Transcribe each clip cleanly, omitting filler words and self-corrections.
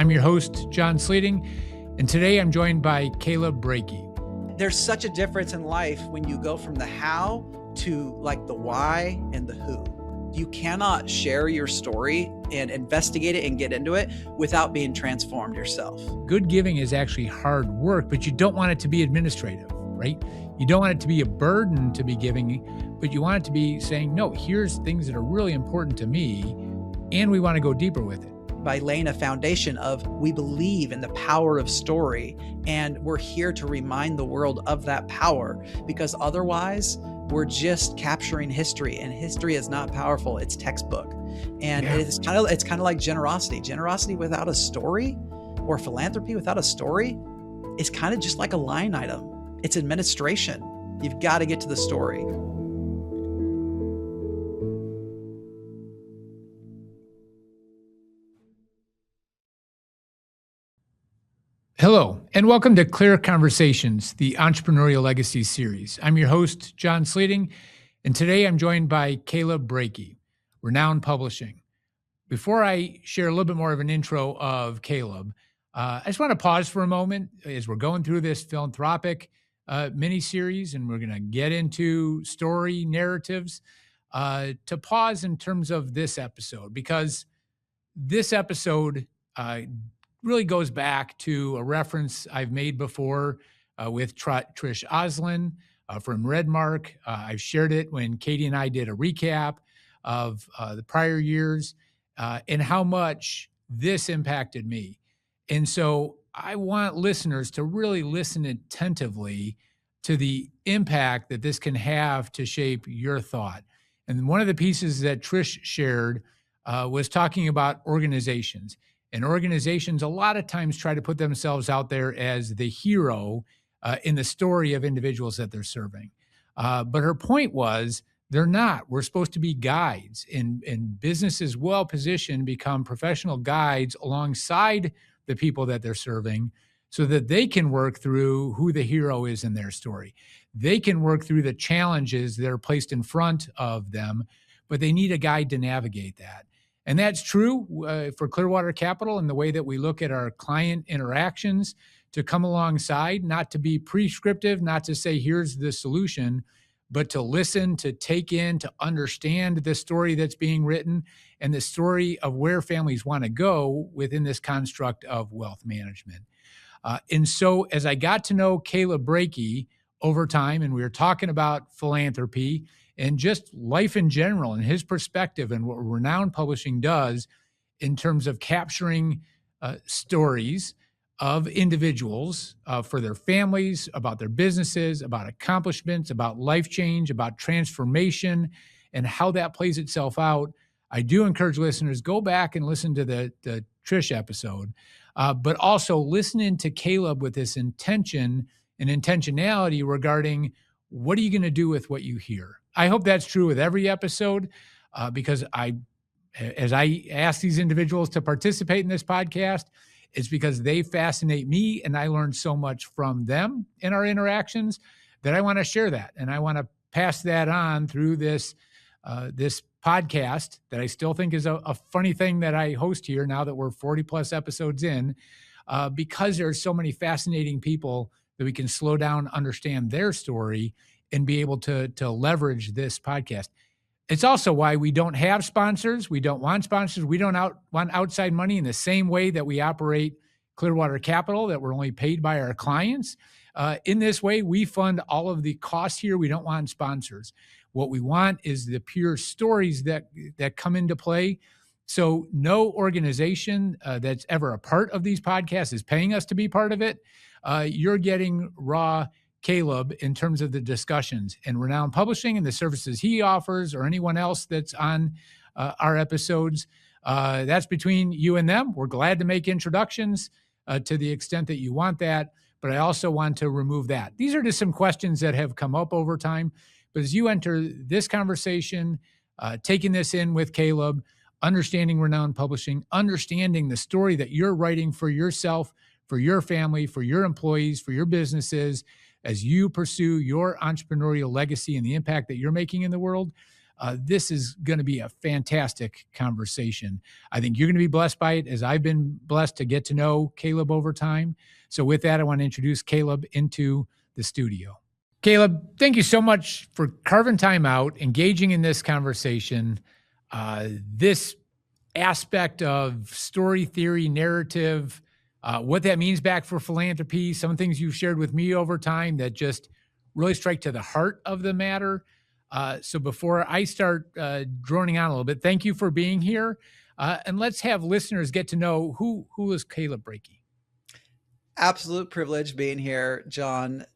I'm your host, John Sleeting, and today I'm joined by Caleb Breakey. There's such a difference in life when you go from the how to like the why and the who. You cannot share your story and investigate it and get into it without being transformed yourself. Good giving is actually hard work, but you don't want it to be administrative, right? You don't want it to be a burden to be giving, but you want it to be saying, no, here's things that are really important to me, and we want to go deeper with it. By laying a foundation of we believe in the power of story, and we're here to remind the world of that power, because otherwise we're just capturing history, and history is not powerful. It's textbook. And it's kind of like generosity. Generosity without a story, or philanthropy without a story, is kind of just like a line item. It's administration. You've got to get to the story. Hello, and welcome to Clear Conversations, the Entrepreneurial Legacies series. I'm your host, John Sleeting, and today I'm joined by Caleb Breakey, Renown Publishing. Before I share a little bit more of an intro of Caleb, I just want to pause for a moment as we're going through this Philanthropic mini-series, and we're going to get into story narratives, to pause in terms of this episode, because this episode really goes back to a reference I've made before with Trish Oslin from Redmark. I've shared it when Katie and I did a recap of the prior years and how much this impacted me. And so I want listeners to really listen attentively to the impact that this can have to shape your thought. And one of the pieces that Trish shared was talking about organizations. And organizations a lot of times try to put themselves out there as the hero in the story of individuals that they're serving. But her point was they're not. We're supposed to be guides, and businesses well positioned become professional guides alongside the people that they're serving so that they can work through who the hero is in their story. They can work through the challenges that are placed in front of them, but they need a guide to navigate that. And that's true for Clearwater Capital and the way that we look at our client interactions, to come alongside, not to be prescriptive, not to say, here's the solution, but to listen, to take in, to understand the story that's being written and the story of where families want to go within this construct of wealth management. And so as I got to know Caleb Breakey over time, and we were talking about philanthropy and just life in general and his perspective and what Renown Publishing does in terms of capturing stories of individuals for their families, about their businesses, about accomplishments, about life change, about transformation, and how that plays itself out. I do encourage listeners, go back and listen to the Trish episode, but also listening to Caleb with this intention and intentionality regarding what are you going to do with what you hear. I hope that's true with every episode, because as I ask these individuals to participate in this podcast, it's because they fascinate me and I learn so much from them in our interactions that I want to share that. And I want to pass that on through this podcast that I still think is a funny thing that I host here now that we're 40 plus episodes in, because there are so many fascinating people that we can slow down, understand their story, and be able to leverage this podcast. It's also why we don't have sponsors. We don't want sponsors. We don't want outside money in the same way that we operate Clearwater Capital, that we're only paid by our clients. In this way, we fund all of the costs here. We don't want sponsors. What we want is the pure stories that come into play. So no organization that's ever a part of these podcasts is paying us to be part of it. You're getting raw Caleb in terms of the discussions, and Renown Publishing and the services he offers, or anyone else that's on our episodes. That's between you and them. We're glad to make introductions to the extent that you want that, but I also want to remove that. These are just some questions that have come up over time. But as you enter this conversation, taking this in with Caleb, understanding Renown Publishing, understanding the story that you're writing for yourself, for your family, for your employees, for your businesses, as you pursue your entrepreneurial legacy and the impact that you're making in the world, This is going to be a fantastic conversation. I think you're going to be blessed by it, as I've been blessed to get to know Caleb over time. So with that, I want to introduce Caleb into the studio. Caleb, thank you so much for carving time out, engaging in this conversation. This aspect of story theory, narrative, what that means back for philanthropy, some things you've shared with me over time that just really strike to the heart of the matter. So before I start droning on a little bit, thank you for being here. And let's have listeners get to know who is Caleb Breakey. Absolute privilege being here, John.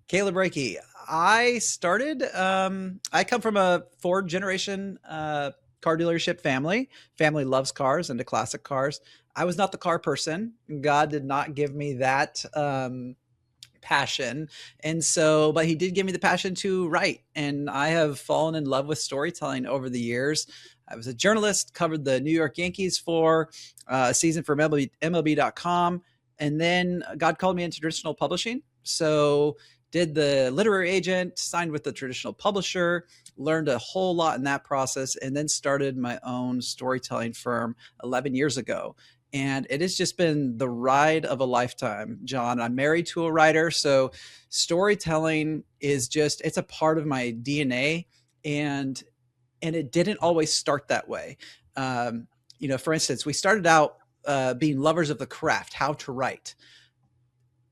Caleb Breakey. I come from a Ford generation car dealership family. Family loves cars and the classic cars. I was not the car person. God did not give me that passion. But he did give me the passion to write. And I have fallen in love with storytelling over the years. I was a journalist, covered the New York Yankees for a season for MLB.com. And then God called me into traditional publishing. So did the literary agent, signed with the traditional publisher, learned a whole lot in that process, and then started my own storytelling firm 11 years ago. And it has just been the ride of a lifetime, John. I'm married to a writer, so storytelling is it's a part of my DNA, and it didn't always start that way. For instance, we started out being lovers of the craft, how to write.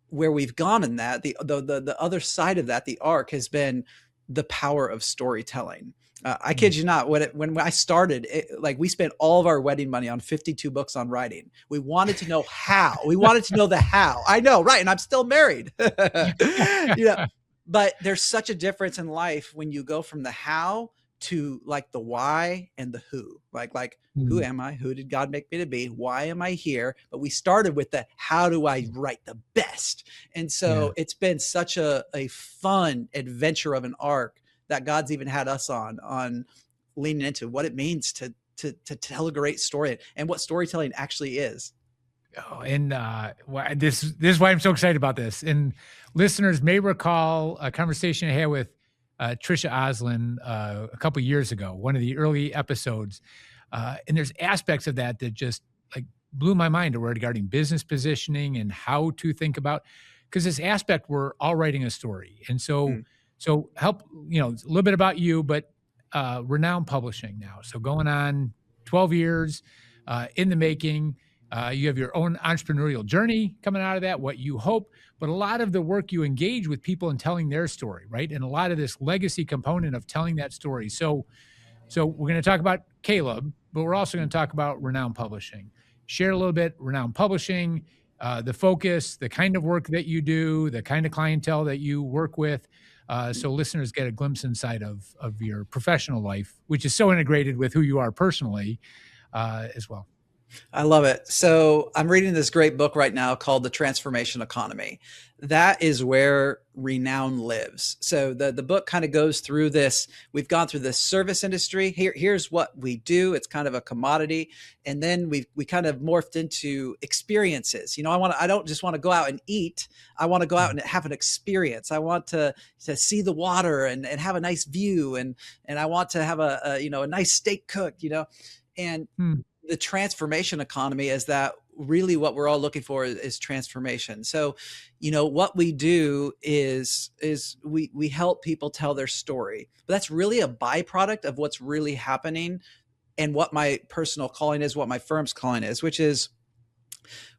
Where we've gone in that, the other side of that, the arc has been the power of storytelling. I kid you not, when I started, we spent all of our wedding money on 52 books on writing. We wanted to know how. We wanted to know the how. I know, right? And I'm still married. But there's such a difference in life when you go from the how to the why and the who. Who am I? Who did God make me to be? Why am I here? But we started with the how do I write the best? And so it's been such a fun adventure of an arc that God's even had us on leaning into what it means to tell a great story and what storytelling actually is. Oh, and this is why I'm so excited about this. And listeners may recall a conversation I had with Trisha Oslin a couple of years ago, one of the early episodes. And there's aspects of that just blew my mind regarding business positioning and how to think about, because this aspect, we're all writing a story. And so help, a little bit about you, but Renown Publishing now. So going on 12 years in the making. You have your own entrepreneurial journey coming out of that, what you hope, but a lot of the work you engage with people in telling their story, right? And a lot of this legacy component of telling that story. So we're going to talk about Caleb, but we're also going to talk about Renown Publishing. Share a little bit, Renown Publishing, the focus, the kind of work that you do, the kind of clientele that you work with, so listeners get a glimpse inside of your professional life, which is so integrated with who you are personally as well. I love it. So I'm reading this great book right now called The Transformation Economy. That is where Renown lives. So the book kind of goes through this. We've gone through the service industry. Here's what we do. It's kind of a commodity. And then we kind of morphed into experiences. I don't just want to go out and eat. I want to go out and have an experience. I want to see the water and have a nice view. And I want to have a nice steak cooked, and the transformation economy is that really what we're all looking for is transformation. So, what we do is we help people tell their story, but that's really a byproduct of what's really happening and what my personal calling is, what my firm's calling is, which is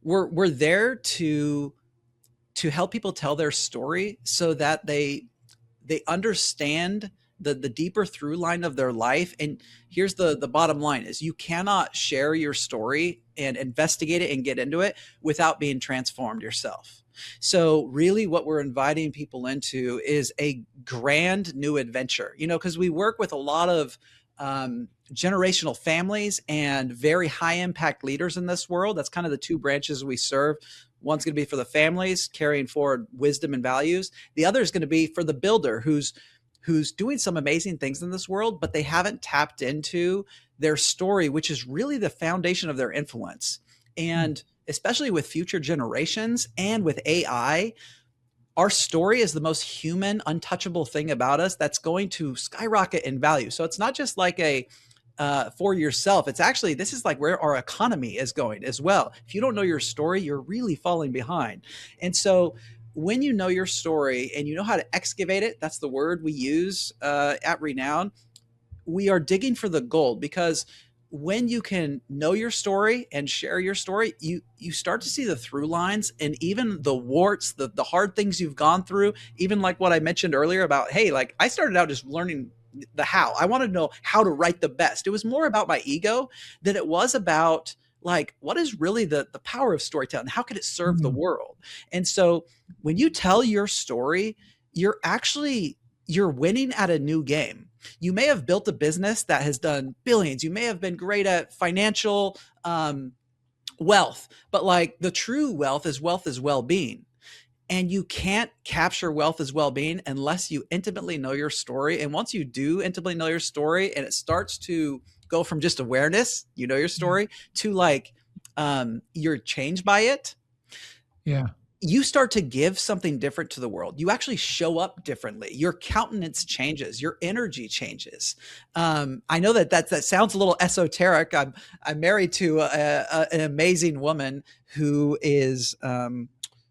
we're there to help people tell their story so that they understand the deeper through line of their life. And here's the bottom line is you cannot share your story and investigate it and get into it without being transformed yourself. So really what we're inviting people into is a grand new adventure, because we work with a lot of generational families and very high impact leaders in this world. That's kind of the two branches we serve. One's going to be for the families carrying forward wisdom and values. The other is going to be for the builder who's doing some amazing things in this world, but they haven't tapped into their story, which is really the foundation of their influence. And especially with future generations and with AI, Our story is the most human, untouchable thing about us that's going to skyrocket in value. So it's not just like a for yourself. It's actually, this is like where our economy is going as well. If you don't know your story, you're really falling behind. And so when you know your story and you know how to excavate it, that's the word we use at Renown, we are digging for the gold, because when you can know your story and share your story, you start to see the through lines and even the warts, the hard things you've gone through. Even like what I mentioned earlier about, hey, like I started out just learning the how. I wanted to know how to write the best. It was more about my ego than it was about like what is really the power of storytelling. How could it serve the Mm. world? And so when you tell your story, you're winning at a new game. You may have built a business that has done billions. You may have been great at financial wealth, but like the true wealth is well-being. And you can't capture wealth as well-being unless you intimately know your story. And once you do intimately know your story and it starts to go from just awareness, you know your story, to like you're changed by it, Yeah. you start to give something different to the world. You actually show up differently. Your countenance changes. Your energy changes. I know that sounds a little esoteric. I'm married to an amazing woman who is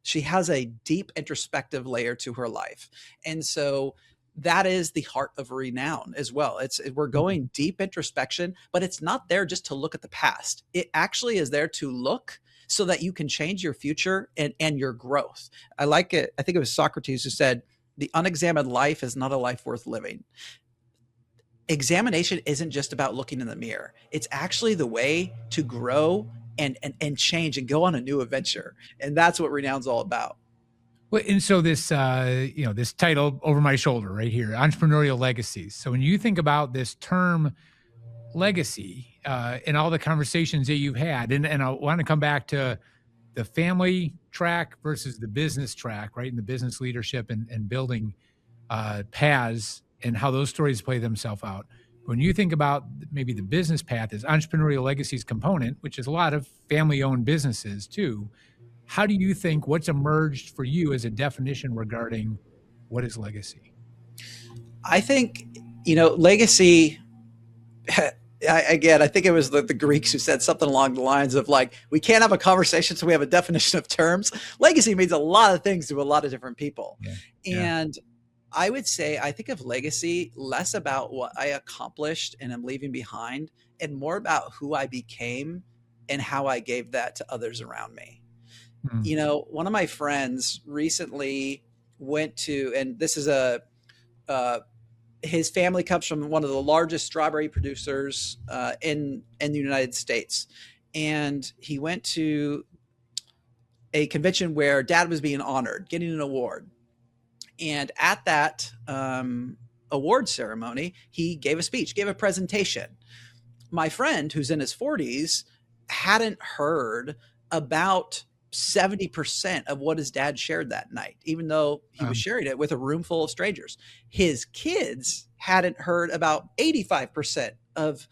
she has a deep introspective layer to her life, and so that is the heart of Renown as well. We're going deep introspection, but it's not there just to look at the past. It actually is there to look so that you can change your future and your growth. I like it. I think it was Socrates who said, the unexamined life is not a life worth living. Examination isn't just about looking in the mirror. It's actually the way to grow and change and go on a new adventure. And that's what Renown's all about. Well, and so this, this title over my shoulder right here, Entrepreneurial Legacies. So when you think about this term legacy and all the conversations that you've had, and I want to come back to the family track versus the business track, right? And the business leadership and building paths and how those stories play themselves out. When you think about maybe the business path as entrepreneurial legacies component, which is a lot of family owned businesses too, how do you think what's emerged for you as a definition regarding what is legacy? I think, legacy, I think it was the Greeks who said something along the lines of like, we can't have a conversation so we have a definition of terms. Legacy means a lot of things to a lot of different people. Yeah. And I would say, I think of legacy less about what I accomplished and am leaving behind and more about who I became and how I gave that to others around me. Mm. One of my friends recently went to, and this is his family comes from one of the largest strawberry producers in the United States. And he went to a convention where dad was being honored, getting an award. And at that award ceremony, he gave a speech, gave a presentation. My friend, who's in his 40s, hadn't heard about 70% of what his dad shared that night, even though he was sharing it with a room full of strangers. His kids hadn't heard about 85% of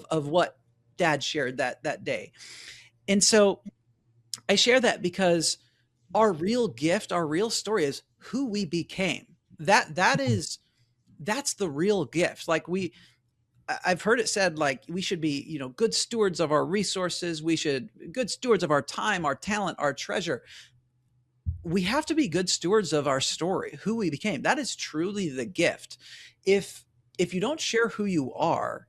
what dad shared that day. And so I share that because our real gift, our real story is who we became. That's the real gift. Like I've heard it said, like, we should be, good stewards of our resources. We should good stewards of our time, our talent, our treasure. We have to be good stewards of our story, who we became. That is truly the gift. If you don't share who you are,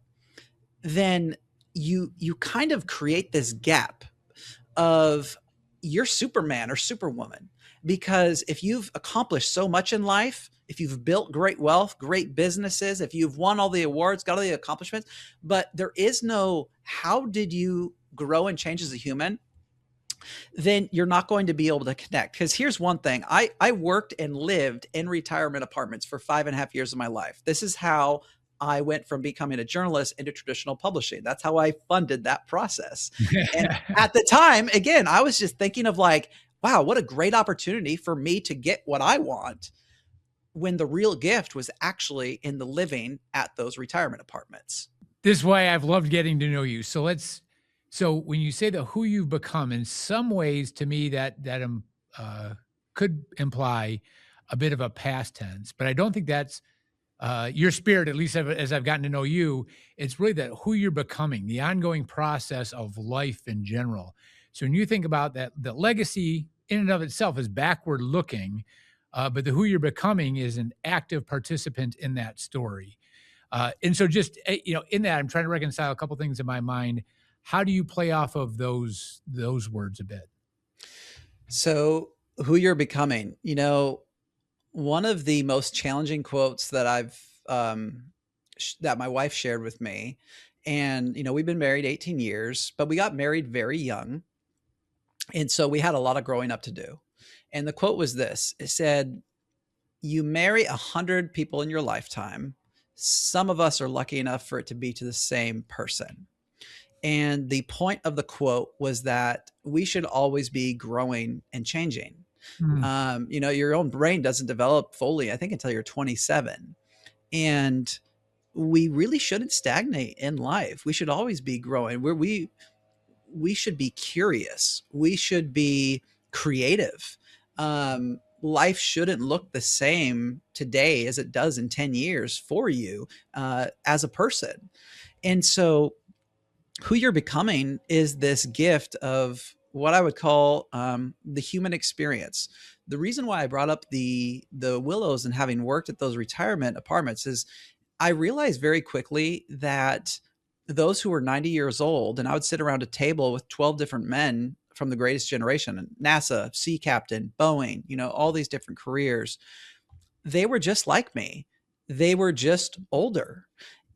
then you kind of create this gap of you're Superman or Superwoman. Because if you've accomplished so much in life, if you've built great wealth, great businesses, if you've won all the awards, got all the accomplishments, but there is no how did you grow and change as a human, then you're not going to be able to connect. Because here's one thing. I worked and lived in retirement apartments for 5.5 years of my life. This is how I went from becoming a journalist into traditional publishing. That's how I funded that process. And at the time, again, I was just thinking of like, wow, what a great opportunity for me to get what I want, when the real gift was actually in the living at those retirement apartments. This is why I've loved getting to know you. So when you say the who you've become, in some ways, to me, that could imply a bit of a past tense, but I don't think that's your spirit, at least as I've gotten to know you. It's really that who you're becoming, the ongoing process of life in general. So when you think about that, the legacy in and of itself is backward looking, but the who you're becoming is an active participant in that story. And so just, in that, I'm trying to reconcile a couple things in my mind. How do you play off of those words a bit? So, who you're becoming, one of the most challenging quotes that that my wife shared with me, and, we've been married 18 years, but we got married very young. And so we had a lot of growing up to do. And the quote was this: it said, "You marry 100 people in your lifetime. Some of us are lucky enough for it to be to the same person." And the point of the quote was that we should always be growing and changing. Mm, Your own brain doesn't develop fully, I think, until you're 27. And we really shouldn't stagnate in life. We should always be growing. We should be curious. We should be creative. Life shouldn't look the same today as it does in 10 years for you as a person. And so who you're becoming is this gift of what I would call the human experience. The reason why I brought up the Willows and having worked at those retirement apartments is I realized very quickly that those who were 90 years old, and I would sit around a table with 12 different men from the greatest generation, NASA, sea captain, Boeing, all these different careers, they were just like me. They were just older.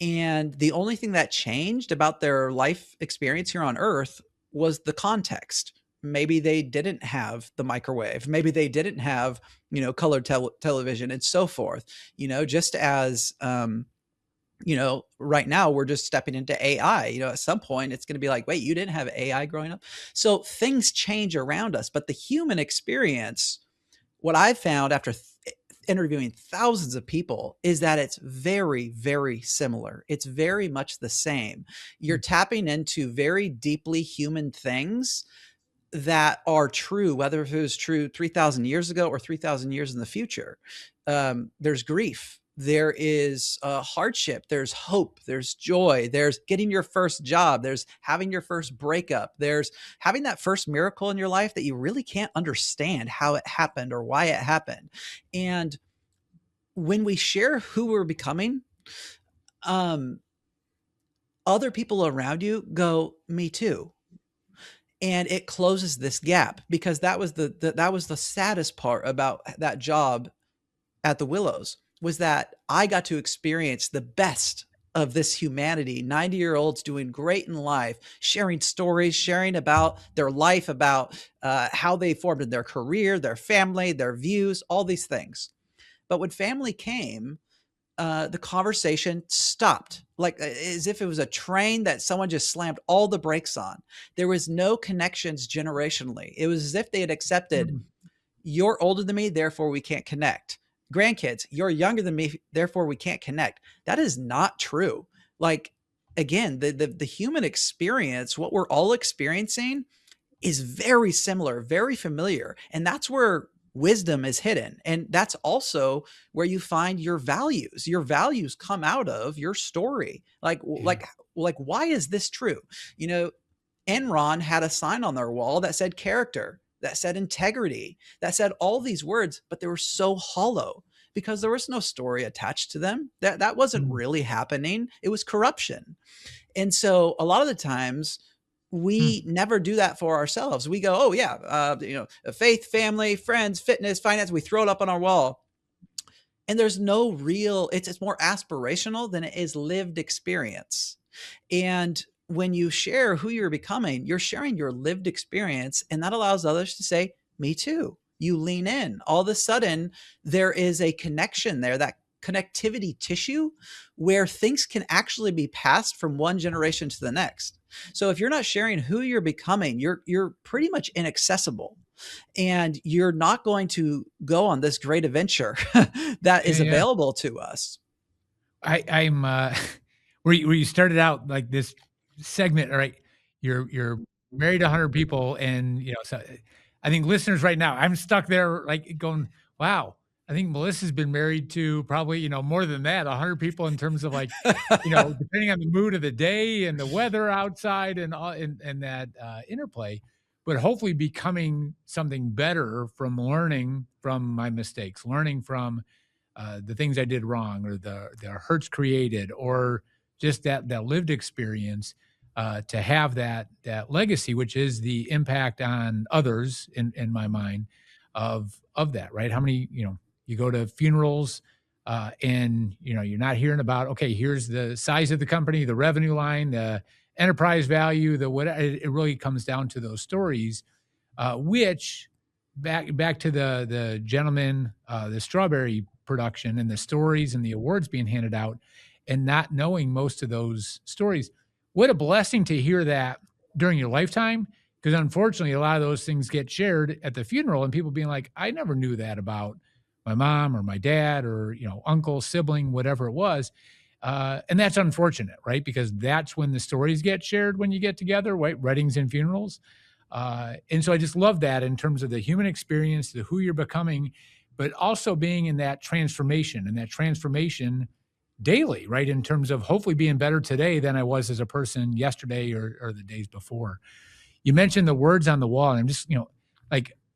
And the only thing that changed about their life experience here on Earth was the context. Maybe they didn't have the microwave. Maybe they didn't have, colored television and so forth. Just as, right now we're just stepping into AI. At some point it's going to be like, wait, you didn't have AI growing up. So things change around us, but the human experience, what I've found after interviewing thousands of people, is that it's very, very similar. It's very much the same. You're mm, tapping into very deeply human things that are true, whether it was true 3,000 years ago or 3,000 years in the future. There's grief. There is hardship. There's hope. There's joy. There's getting your first job. There's having your first breakup. There's having that first miracle in your life that you really can't understand how it happened or why it happened. And when we share who we're becoming, um, other people around you go, "Me too." And it closes this gap, because that was the saddest part about that job at the Willows, was that I got to experience the best of this humanity, 90-year-olds doing great in life, sharing stories, sharing about their life, about how they formed in their career, their family, their views, all these things. But when family came, the conversation stopped, like as if it was a train that someone just slammed all the brakes on. There was no connections generationally. It was as if they had accepted, mm, "You're older than me, therefore we can't connect. Grandkids, you're younger than me, therefore we can't connect." That is not true. Like, again, the human experience, what we're all experiencing, is very similar, very familiar. And that's where wisdom is hidden. And that's also where you find your values. Your values come out of your story. yeah. Like, why is this true? You know, Enron had a sign on their wall that said character, that said integrity, that said all these words, but they were so hollow because there was no story attached to them. That wasn't Mm, really happening. It was corruption. And so a lot of the times mm, we never do that for ourselves. We go, "Oh yeah, faith, family, friends, fitness, finance." We throw it up on our wall, and there's no real. It's more aspirational than it is lived experience. And when you share who you're becoming, you're sharing your lived experience, and that allows others to say, "Me too." You lean in. All of a sudden, there is a connection there, that connectivity tissue, where things can actually be passed from one generation to the next. So if you're not sharing who you're becoming, you're pretty much inaccessible, and you're not going to go on this great adventure that yeah, is yeah. available to us. I'm where you started out like this segment. All right, you're married to 100 people, and so I think listeners right now, I'm stuck there like going, wow, I think Melissa's been married to probably, more than that, 100 people in terms of like, depending on the mood of the day and the weather outside and all, and that interplay, but hopefully becoming something better from learning from my mistakes, learning from the things I did wrong or the hurts created or just that lived experience to have that legacy, which is the impact on others in my mind of that, right? How many, you go to funerals and you're not hearing about, okay, here's the size of the company, the revenue line, the enterprise value, the what it really comes down to those stories, which back to the gentleman, the strawberry production and the stories and the awards being handed out and not knowing most of those stories. What a blessing to hear that during your lifetime. Because unfortunately, a lot of those things get shared at the funeral and people being like, I never knew that about my mom or my dad or, uncle, sibling, whatever it was. And that's unfortunate, right? Because that's when the stories get shared when you get together, right? Weddings and funerals. And so I just love that in terms of the human experience, the who you're becoming, but also being in that transformation and that transformation daily, right? In terms of hopefully being better today than I was as a person yesterday or the days before. You mentioned the words on the wall, and I'm just,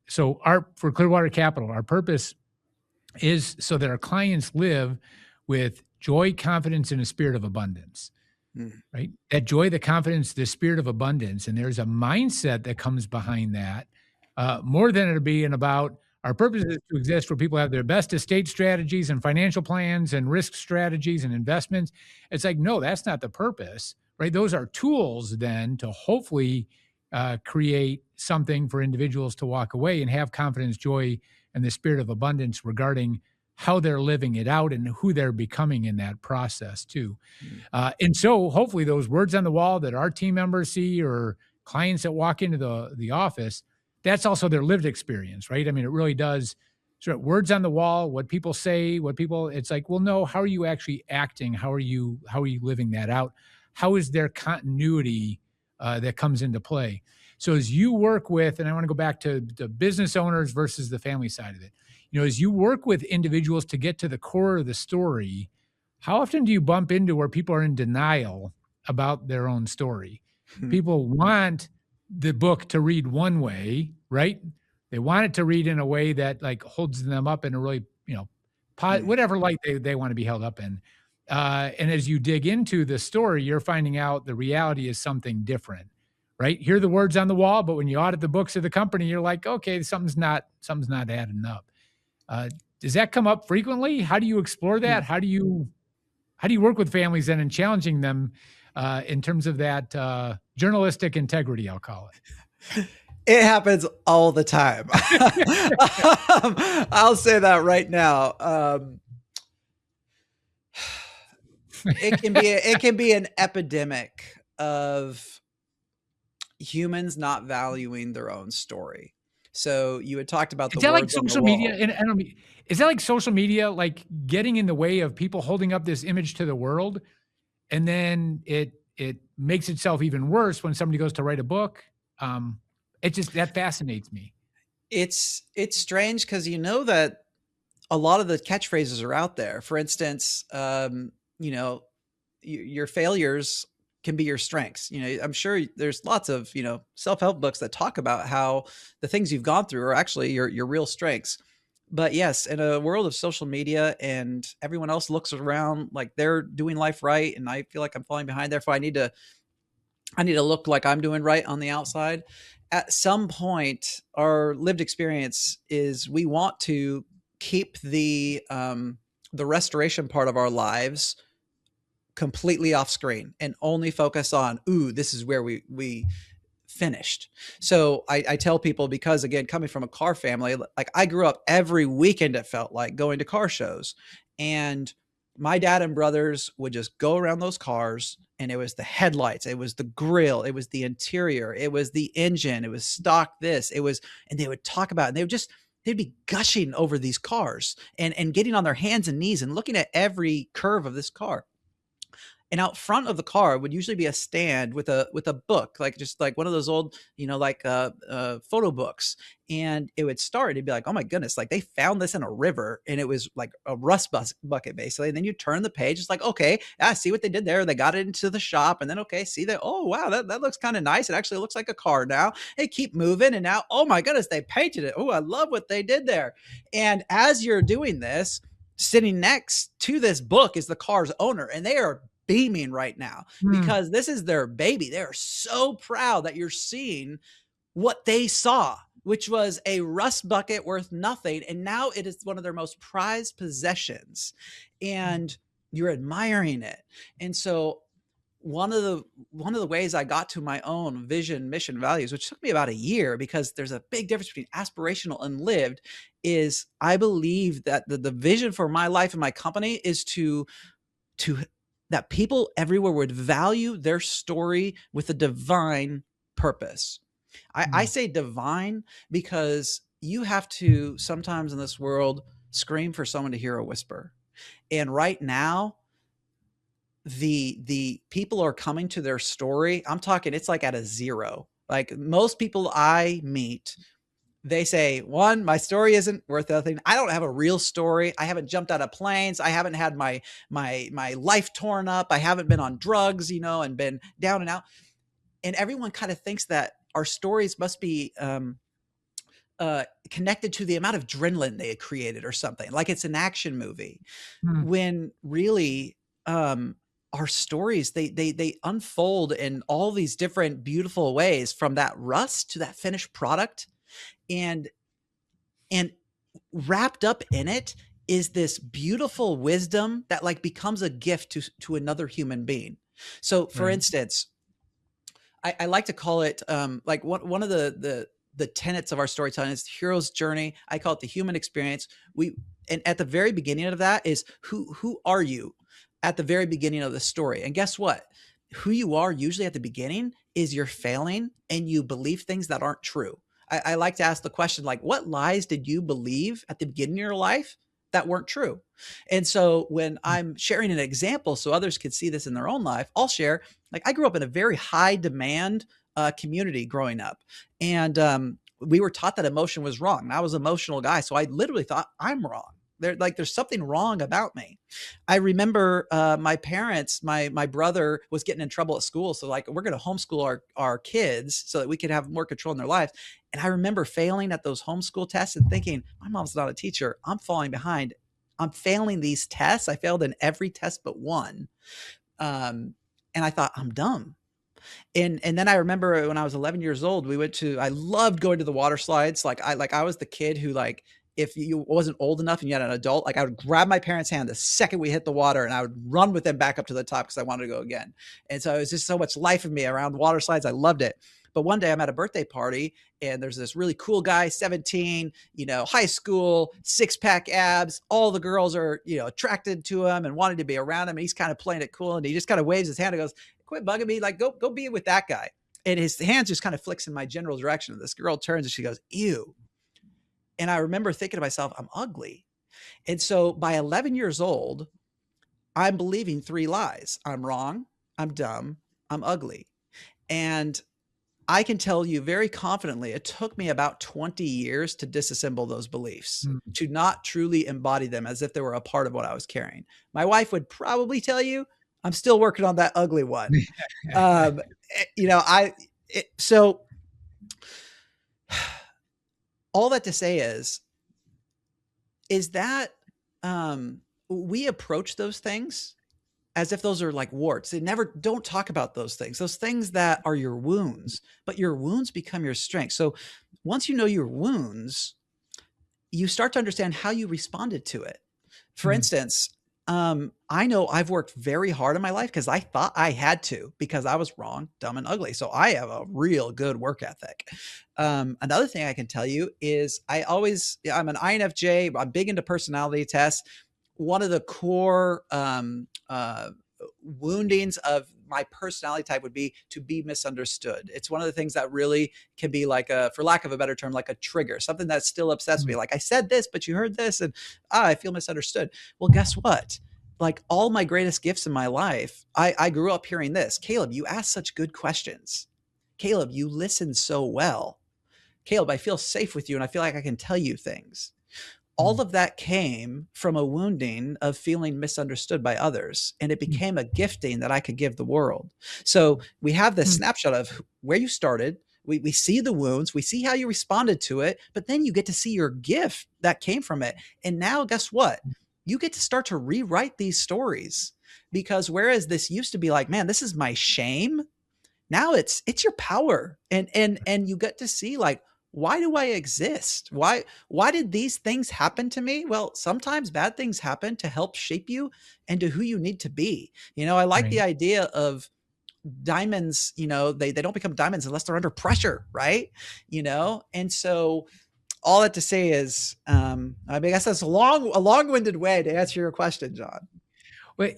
so for Clearwater Capital, our purpose is so that our clients live with joy, confidence, and a spirit of abundance. Right? That joy, the confidence, the spirit of abundance. And there's a mindset that comes behind that more than it being about our purpose is to exist where people have their best estate strategies and financial plans and risk strategies and investments. It's like, no, that's not the purpose, right? Those are tools then to hopefully create something for individuals to walk away and have confidence, joy, and the spirit of abundance regarding how they're living it out and who they're becoming in that process too. And so hopefully those words on the wall that our team members see or clients that walk into the office, that's also their lived experience, right? I mean, it really does sort of words on the wall, what people say, it's like, well, no, how are you actually acting? How are you living that out? How is there continuity that comes into play? So as you work with, and I want to go back to the business owners versus the family side of it, as you work with individuals to get to the core of the story, how often do you bump into where people are in denial about their own story? People want the book to read one way, right? They want it to read in a way that like holds them up in a really, whatever light they want to be held up in. And as you dig into the story, you're finding out the reality is something different, right? Hear the words on the wall, but when you audit the books of the company, you're like, okay, something's not adding up. Does that come up frequently? How do you explore that? How do you work with families then and challenging them in terms of that journalistic integrity, I'll call it? It happens all the time. I'll say that right now. It can be an epidemic of humans not valuing their own story. So you had talked about the words like social media, and I don't mean, is that like social media, like getting in the way of people holding up this image to the world, and then it makes itself even worse when somebody goes to write a book? That fascinates me. It's strange because that a lot of the catchphrases are out there. For instance, your failures can be your strengths. I'm sure there's lots of, self-help books that talk about how the things you've gone through are actually your real strengths. But yes, in a world of social media and everyone else looks around like they're doing life right, and I feel like I'm falling behind, therefore I need to look like I'm doing right on the outside. At some point, our lived experience is we want to keep the restoration part of our lives completely off screen and only focus on, this is where we finished. So I tell people, because again, coming from a car family, like I grew up every weekend, it felt like going to car shows, and my dad and brothers would just go around those cars, and it was the headlights, it was the grill, it was the interior, it was the engine, it was stock this, and they would talk about it, and they'd be gushing over these cars and getting on their hands and knees and looking at every curve of this car. And out front of the car would usually be a stand with a book, like just like one of those old, like photo books. And it would start, it'd be like, oh my goodness, like they found this in a river and it was like a bucket basically. And then you turn the page, it's like, okay, I see what they did there. They got it into the shop, and then okay, see that, oh wow, that looks kind of nice. It actually looks like a car now. Hey, keep moving, and now, oh my goodness, they painted it. Oh, I love what they did there. And as you're doing this, sitting next to this book is the car's owner, and they are beaming right now Mm. because this is their baby. They are so proud that you're seeing what they saw, which was a rust bucket worth nothing. And now it is one of their most prized possessions, and you're admiring it. And so one of the ways I got to my own vision, mission, values, which took me about a year, because there's a big difference between aspirational and lived, is I believe that the vision for my life and my company is to that people everywhere would value their story with a divine purpose. I Mm. say divine because you have to sometimes in this world scream for someone to hear a whisper. And right now, the people are coming to their story. I'm talking, it's like at a zero. Like most people I meet, they say, one, my story isn't worth nothing. I don't have a real story. I haven't jumped out of planes. I haven't had my life torn up. I haven't been on drugs, and been down and out. And everyone kind of thinks that our stories must be connected to the amount of adrenaline they had created or something, like it's an action movie. Mm. When really, our stories, they unfold in all these different beautiful ways, from that rust to that finished product. And and wrapped up in it is this beautiful wisdom that like becomes a gift to another human being. So for Right. instance, I like to call it like one of the tenets of our storytelling is the hero's journey. I call it the human experience. And at the very beginning of that is who are you at the very beginning of the story? And guess what? Who you are usually at the beginning is you're failing and you believe things that aren't true. I like to ask the question, like, what lies did you believe at the beginning of your life that weren't true? And so when I'm sharing an example so others can see this in their own life, I'll share, like, I grew up in a very high demand community growing up. And we were taught that emotion was wrong. And I was an emotional guy. So I literally thought I'm wrong. There's something wrong about me. I remember my parents, my brother was getting in trouble at school. So like, we're going to homeschool our kids so that we could have more control in their lives. And I remember failing at those homeschool tests and thinking, my mom's not a teacher. I'm falling behind. I'm failing these tests. I failed in every test but one. And I thought, I'm dumb. And then I remember when I was 11 years old, I loved going to the water slides. I was the kid who, like, if you wasn't old enough and you had an adult, like I would grab my parents' hand the second we hit the water and I would run with them back up to the top because I wanted to go again. And so it was just so much life in me around water slides. I loved it. But one day I'm at a birthday party and there's this really cool guy, 17, high school, six-pack abs. All the girls are, attracted to him and wanted to be around him. And he's kind of playing it cool. And he just kind of waves his hand and goes, quit bugging me. Like, go be with that guy. And his hands just kind of flicks in my general direction. And this girl turns and she goes, ew. And I remember thinking to myself, I'm ugly. And so by 11 years old, I'm believing three lies. I'm wrong. I'm dumb. I'm ugly. And I can tell you very confidently, it took me about 20 years to disassemble those beliefs, Mm. to not truly embody them as if they were a part of what I was carrying. My wife would probably tell you, I'm still working on that ugly one. Um, so all that to say is that we approach those things as if those are like warts. They never don't talk about those things that are your wounds, but your wounds become your strength. So once you know your wounds, you start to understand how you responded to it. For Mm. instance, I know I've worked very hard in my life because I thought I had to, because I was wrong, dumb, and ugly. So I have a real good work ethic. Another thing I can tell you is I'm an INFJ. I'm big into personality tests. One of the core woundings of my personality type would be to be misunderstood. It's one of the things that really can be like for lack of a better term, like a trigger, something that still upsets me. Mm. Like, I said this, but you heard this, and I feel misunderstood. Well, guess what? like all my greatest gifts in my life, I grew up hearing this: Caleb, you ask such good questions. Caleb, you listen so well. Caleb, I feel safe with you and I feel like I can tell you things. All Mm, of that came from a wounding of feeling misunderstood by others. And it mm, became a gifting that I could give the world. So we have this mm, snapshot of where you started. We see the wounds, we see how you responded to it, but then you get to see your gift that came from it. And now, guess what? You get to start to rewrite these stories, because whereas this used to be like, man, this is my shame, now it's your power. And you get to see, like, why do I exist? Why did these things happen to me? Well, sometimes bad things happen to help shape you into who you need to be. I like the right. idea of diamonds. They don't become diamonds unless they're under pressure, right? And so all that to say is, I guess that's a long-winded way to answer your question, John. Well,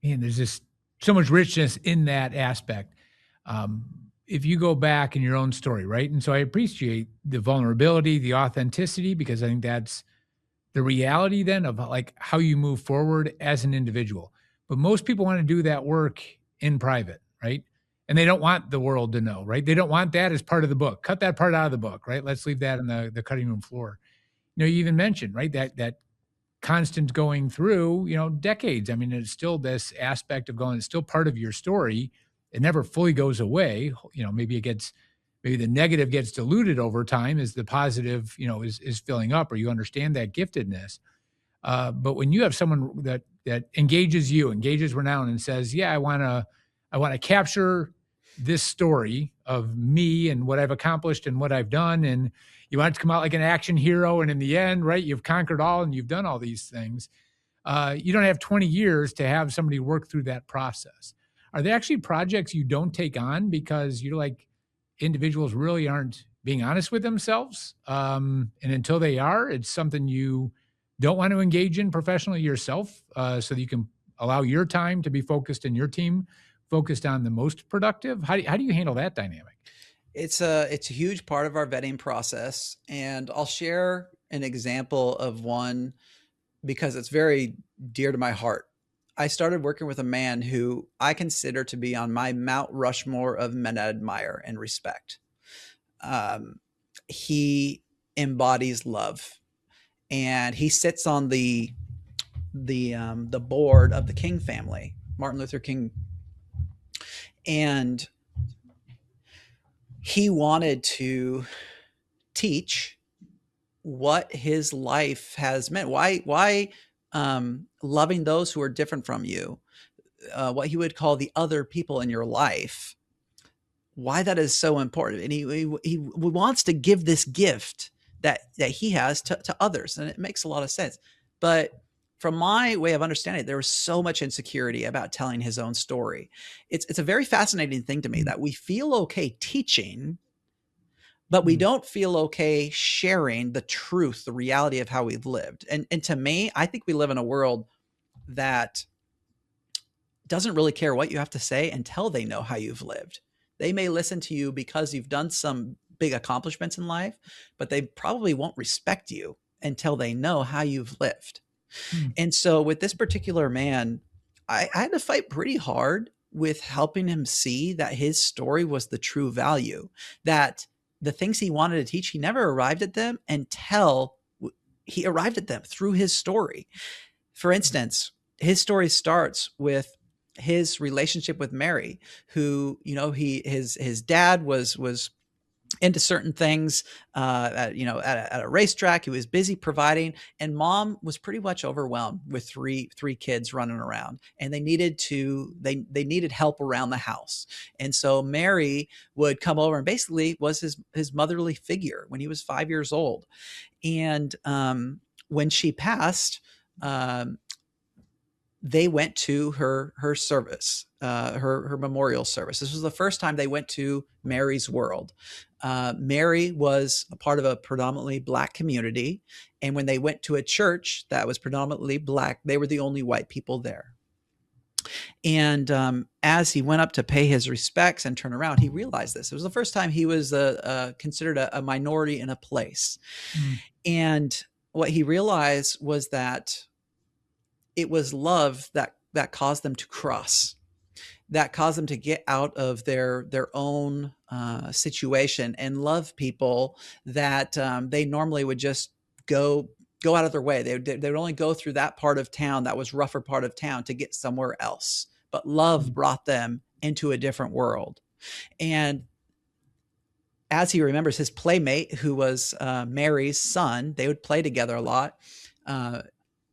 man, there's just so much richness in that aspect. Um, if you go back in your own story, right? And so I appreciate the vulnerability, the authenticity, because I think that's the reality then of like how you move forward as an individual. But most people want to do that work in private, right? And they don't want the world to know, right? They don't want that as part of the book. Cut that part out of the book, right? Let's leave that in the cutting room floor. You even mentioned, right, that constant going through, decades. I mean, it's still this aspect of going, it's still part of your story. It never fully goes away. Maybe the negative gets diluted over time as the positive, is filling up, or you understand that giftedness. But when you have someone that engages Renown and says, "Yeah, I want to capture this story of me and what I've accomplished and what I've done," and you want it to come out like an action hero, and in the end, right, you've conquered all and you've done all these things. You don't have 20 years to have somebody work through that process. Are there actually projects you don't take on because you're like, individuals really aren't being honest with themselves? And until they are, it's something you don't want to engage in professionally yourself, so that you can allow your time to be focused and your team focused on the most productive? How do you handle that dynamic? It's a huge part of our vetting process, and I'll share an example of one because it's very dear to my heart. I started working with a man who I consider to be on my Mount Rushmore of men I admire and respect. Um, he embodies love, and he sits on the board of the King family, Martin Luther King, and he wanted to teach what his life has meant. Why loving those who are different from you, what he would call the other people in your life, why that is so important. And he wants to give this gift that he has to others, and it makes a lot of sense. But from my way of understanding it, there was so much insecurity about telling his own story. It's a very fascinating thing to me Mm, that we feel okay teaching, but we mm, don't feel okay sharing the truth, the reality of how we've lived. And to me, I think we live in a world that doesn't really care what you have to say until they know how you've lived. They may listen to you because you've done some big accomplishments in life, but they probably won't respect you until they know how you've lived. mm, And so with this particular man, I had to fight pretty hard with helping him see that his story was the true value, that the things he wanted to teach, he never arrived at them until he arrived at them through his story. For instance, his story starts with his relationship with Mary, who, his dad was into certain things, at a racetrack. He was busy providing, and mom was pretty much overwhelmed with three kids running around, and they needed help around the house. And so Mary would come over and basically was his motherly figure when he was 5 years old. And when she passed, um, they went to her service, her memorial service. This was the first time they went to Mary's world. Mary was a part of a predominantly Black community, and when they went to a church that was predominantly Black, they were the only white people there. And as he went up to pay his respects and turn around, he realized this. It was the first time he was considered a minority in a place. mm, And what he realized was that it was love that caused them to cross, that caused them to get out of their own situation and love people that they normally would just go out of their way. They would only go through that part of town, that was rougher part of town, to get somewhere else. But love brought them into a different world. And as he remembers, his playmate, who was Mary's son, they would play together a lot.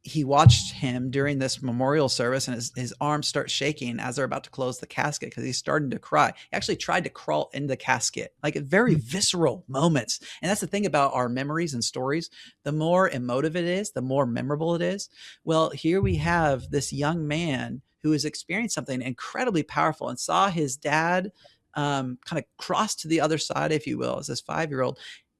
He watched him during this memorial service, and his arms start shaking as they're about to close the casket because he's starting to cry. He actually tried to crawl in the casket, like very visceral moments. And that's the thing about our memories and stories. The more emotive it is, the more memorable it is. Well, here we have this young man who has experienced something incredibly powerful and saw his dad kind of cross to the other side, if you will, as this 5-year-old.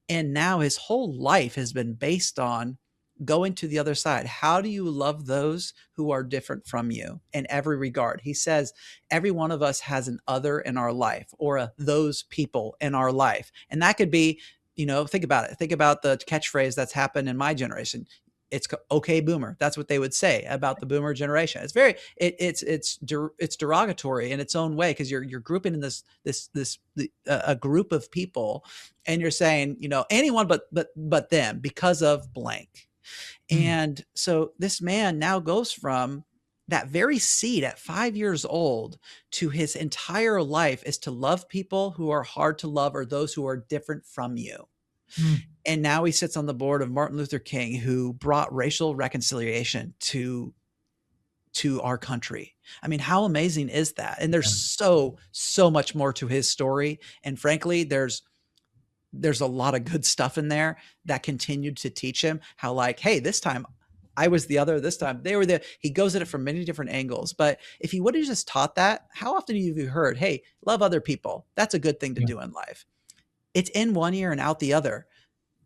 And now his whole life has been based on going to the other side. How do you love those who are different from you in every regard? He says, every one of us has an other in our life, or a those people in our life. And that could be, think about it. Think about the catchphrase that's happened in my generation. It's okay, boomer. That's what they would say about the boomer generation. It's very, it's derogatory in its own way, because you're grouping in a group of people, and you're saying, anyone but them because of blank. And so this man now goes from that very seed at 5 years old to his entire life is to love people who are hard to love, or those who are different from you. And now he sits on the board of Martin Luther King, who brought racial reconciliation to our country. I mean, how amazing is that? And there's so much more to his story. And frankly, there's a lot of good stuff in there that continued to teach him how, like, hey, this time I was the other, this time they were the, he goes at it from many different angles. But if he would have just taught that, how often have you heard, hey, love other people? That's a good thing to do in life. It's in one ear and out the other.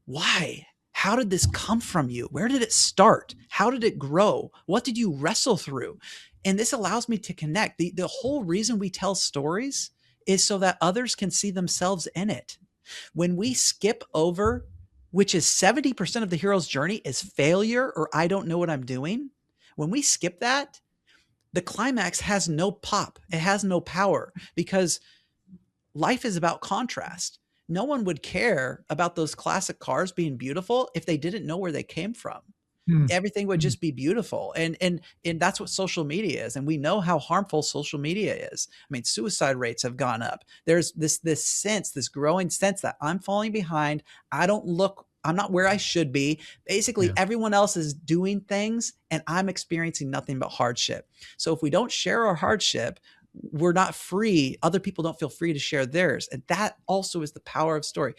Why? How did this come from you? Where did it start? How did it grow? What did you wrestle through? And this allows me to connect. The whole reason we tell stories is so that others can see themselves in it. When we skip over, which is 70% of the hero's journey, is failure or I don't know what I'm doing. When we skip that, the climax has no pop. It has no power, because life is about contrast. No one would care about those classic cars being beautiful if they didn't know where they came from. Everything would just be beautiful. And that's what social media is. And we know how harmful social media is. I mean, suicide rates have gone up. There's this sense, this growing sense that I'm falling behind. I'm not where I should be. Basically, everyone else is doing things and I'm experiencing nothing but hardship. So if we don't share our hardship, we're not free. Other people don't feel free to share theirs. And that also is the power of story.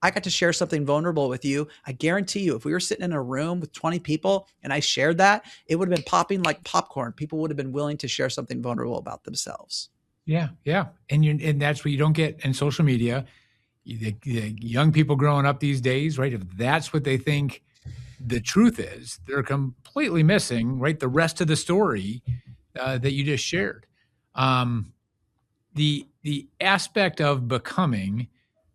I got to share something vulnerable with you. I guarantee you, if we were sitting in a room with 20 people and I shared that, it would have been popping like popcorn. People would have been willing to share something vulnerable about themselves. Yeah. Yeah. And that's what you don't get in social media. The young people growing up these days, right? If that's what they think the truth is, they're completely missing, right, the rest of the story that you just shared. The aspect of becoming,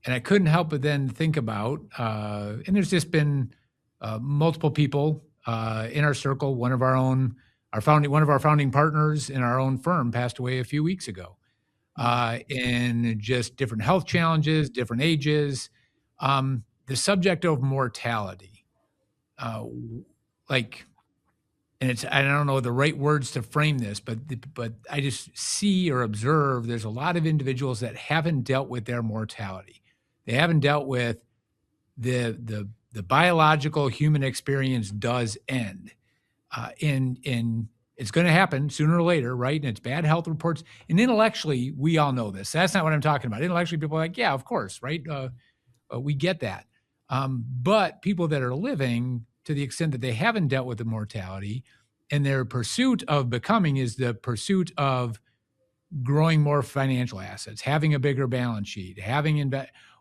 and I couldn't help but then think about, and there's just been multiple people in our circle. One of our founding partners in our own firm passed away a few weeks ago, in just different health challenges, different ages. The subject of mortality, and I don't know the right words to frame this, but I just see or observe there's a lot of individuals that haven't dealt with their mortality. They haven't dealt with the biological human experience does end, and it's going to happen sooner or later, right? And it's bad health reports. And intellectually, we all know this. That's not what I'm talking about. Intellectually, people are like, yeah, of course, right? We get that. But people that are living, to the extent that they haven't dealt with the mortality, and their pursuit of becoming is the pursuit of growing more financial assets, having a bigger balance sheet,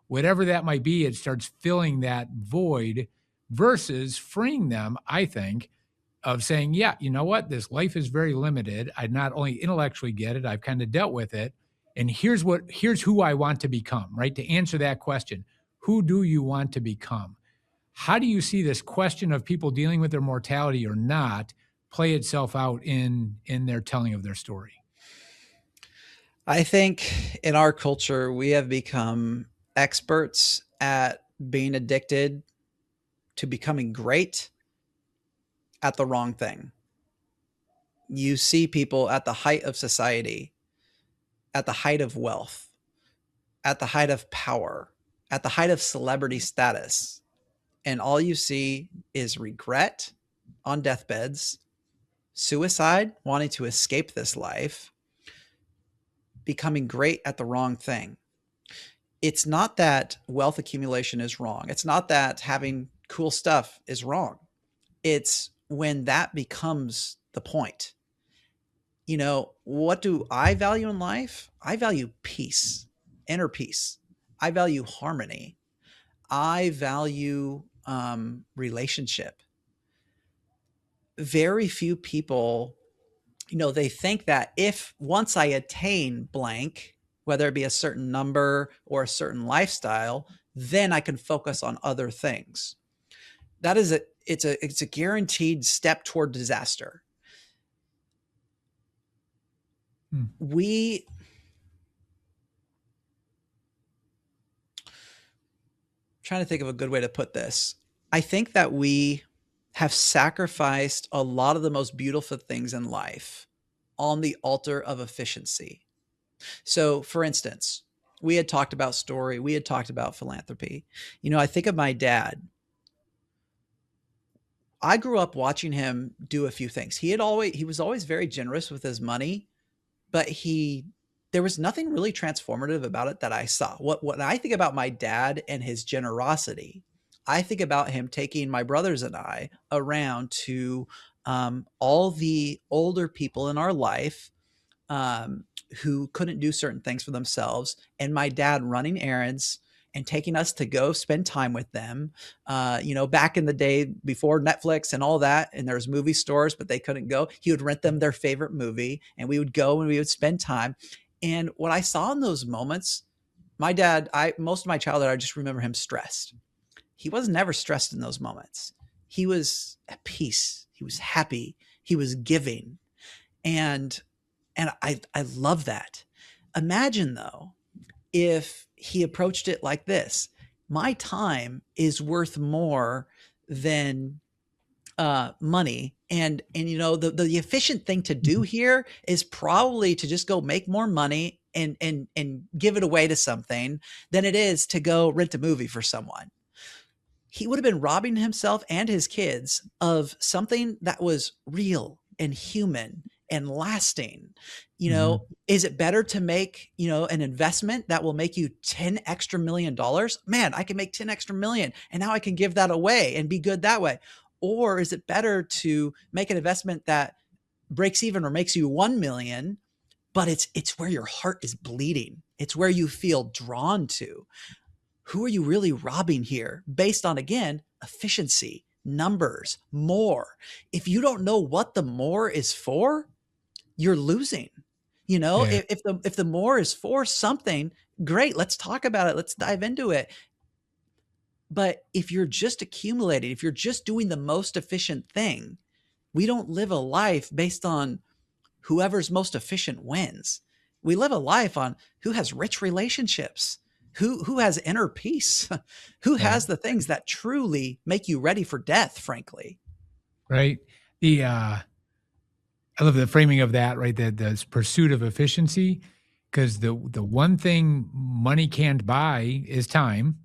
whatever that might be, it starts filling that void versus freeing them, I think, of saying, yeah, you know what? This life is very limited. I not only intellectually get it, I've kind of dealt with it. And here's who I want to become, right? To answer that question, who do you want to become? How do you see this question of people dealing with their mortality or not play itself out in their telling of their story? I think in our culture, we have become experts at being addicted to becoming great at the wrong thing. You see people at the height of society, at the height of wealth, at the height of power, at the height of celebrity status, and all you see is regret on deathbeds, suicide, wanting to escape this life, becoming great at the wrong thing. It's not that wealth accumulation is wrong. It's not that having cool stuff is wrong. It's when that becomes the point. You know, what do I value in life? I value peace, inner peace. I value harmony. I value relationship. Very few people, they think that if once I attain blank, whether it be a certain number or a certain lifestyle, then I can focus on other things. That is it's a guaranteed step toward disaster. We trying to think of a good way to put this. I think that we have sacrificed a lot of the most beautiful things in life on the altar of efficiency. So, for instance, we had talked about story, we had talked about philanthropy. I think of my dad. I grew up watching him do a few things. He was always very generous with his money, but there was nothing really transformative about it that I saw. When I think about my dad and his generosity, I think about him taking my brothers and I around to all the older people in our life who couldn't do certain things for themselves, and my dad running errands and taking us to go spend time with them. Back in the day before Netflix and all that, and there's movie stores, but they couldn't go. He would rent them their favorite movie, and we would go and we would spend time. And what I saw in those moments, my dad, most of my childhood, I just remember him stressed. He was never stressed in those moments. He was at peace. He was happy. He was giving. And I love that. Imagine though, if he approached it like this: my time is worth more than money. And the efficient thing to do here is probably to just go make more money and give it away to something than it is to go rent a movie for someone. He would have been robbing himself and his kids of something that was real and human and lasting. Is it better to make, an investment that will make you 10 extra $1 million? Man, I can make 10 extra million and now I can give that away and be good that way. Or is it better to make an investment that breaks even or makes you 1 million, but it's where your heart is bleeding. It's where you feel drawn to. Who are you really robbing here based on, again, efficiency, numbers, more? If you don't know what the more is for, you're losing. Yeah. If the more is for something, great, let's talk about it. Let's dive into it. But if you're just accumulating, if you're just doing the most efficient thing, we don't live a life based on whoever's most efficient wins. We live a life on who has rich relationships, who has inner peace, who has the things that truly make you ready for death, frankly. Right. I love the framing of that, right? The pursuit of efficiency, because the one thing money can't buy is time.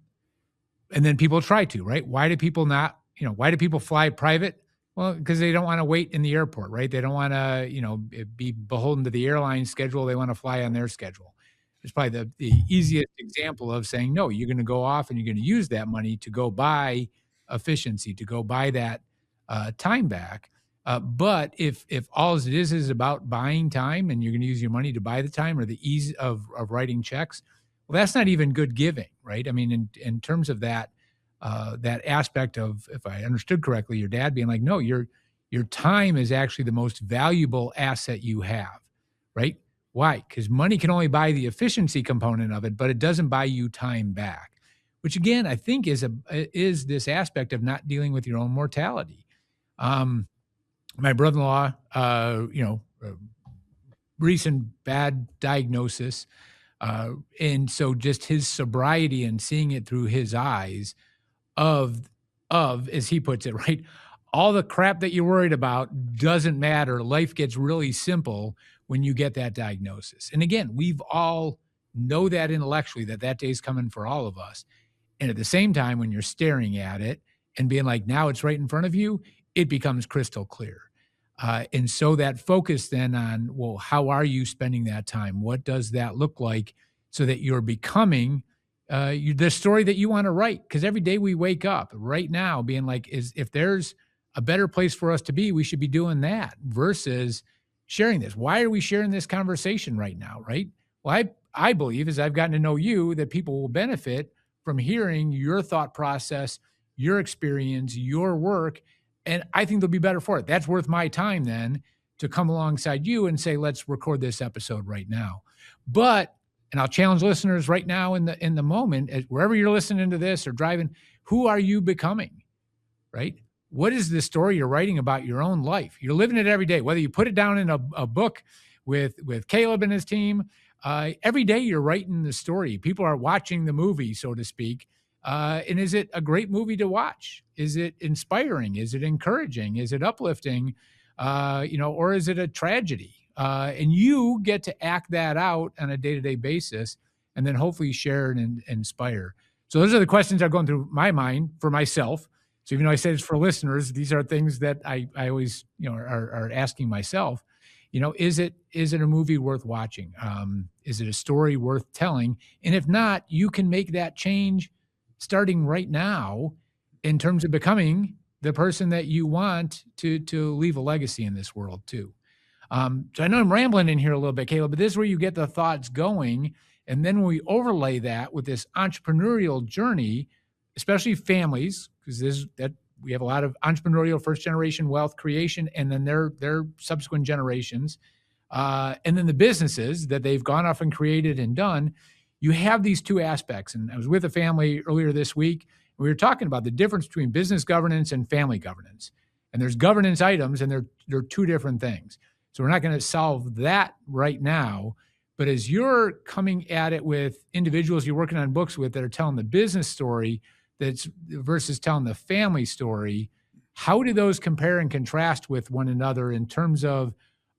And then people try to, right? Why do people not, why do people fly private? Well, because they don't want to wait in the airport, right? They don't want to, be beholden to the airline schedule. They want to fly on their schedule. It's probably the easiest example of saying, no, you're going to go off and you're going to use that money to go buy efficiency, to go buy that time back. But if all it is about buying time and you're going to use your money to buy the time or the ease of writing checks, well, that's not even good giving, right? I mean, in terms of that aspect of, if I understood correctly, your dad being like, no, your time is actually the most valuable asset you have, right? Why? Because money can only buy the efficiency component of it, but it doesn't buy you time back, which again, I think is this aspect of not dealing with your own mortality. my brother-in-law, recent bad diagnosis. And so just his sobriety and seeing it through his eyes of as he puts it, right? All the crap that you're worried about doesn't matter. Life gets really simple when you get that diagnosis. And again, we've all know that intellectually that day's coming for all of us. And at the same time, when you're staring at it and being like, now it's right in front of you, it becomes crystal clear. And so that focus then on, well, how are you spending that time? What does that look like so that you're becoming the story that you want to write? Because every day we wake up right now being like, if there's a better place for us to be, we should be doing that versus sharing this. Why are we sharing this conversation right now? Right. Well, I believe as I've gotten to know you that people will benefit from hearing your thought process, your experience, your work. And I think they'll be better for it. That's worth my time then to come alongside you and say, let's record this episode right now. But, and I'll challenge listeners right now in the moment, wherever you're listening to this or driving, who are you becoming? Right? What is the story you're writing about your own life? You're living it every day, whether you put it down in a book with Caleb and his team. Every day you're writing the story. People are watching the movie, so to speak. And is it a great movie to watch? Is it inspiring? Is it encouraging? Is it uplifting? Or is it a tragedy? And you get to act that out on a day-to-day basis and then hopefully share and inspire. So those are the questions that are going through my mind for myself. So even though I said it's for listeners, these are things that I always, are asking myself. Is it a movie worth watching? Is it a story worth telling? And if not, you can make that change starting right now in terms of becoming the person that you want to leave a legacy in this world too. So I know I'm rambling in here a little bit, Caleb, but this is where you get the thoughts going. And then when we overlay that with this entrepreneurial journey, especially families, because we have a lot of entrepreneurial first generation wealth creation, and then their subsequent generations, and then the businesses that they've gone off and created and done. You have these two aspects. And I was with a family earlier this week. We were talking about the difference between business governance and family governance. And there's governance items, and they're two different things. So we're not going to solve that right now. But as you're coming at it with individuals you're working on books with that are telling the business story that's versus telling the family story, how do those compare and contrast with one another in terms of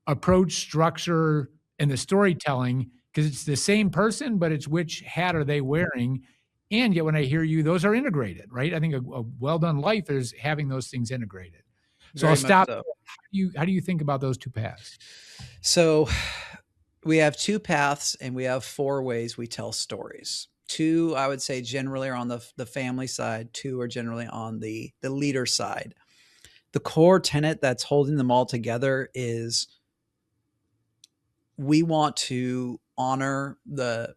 approach, structure, and the storytelling? Because it's the same person, but it's which hat are they wearing? And yet when I hear you, those are integrated, right? I think a well-done life is having those things integrated. So Very I'll much stop. so. How do you think about those two paths? So we have two paths and we have four ways we tell stories. Two, I would say, generally are on the family side. Two are generally on the leader side. The core tenet that's holding them all together is we want to honor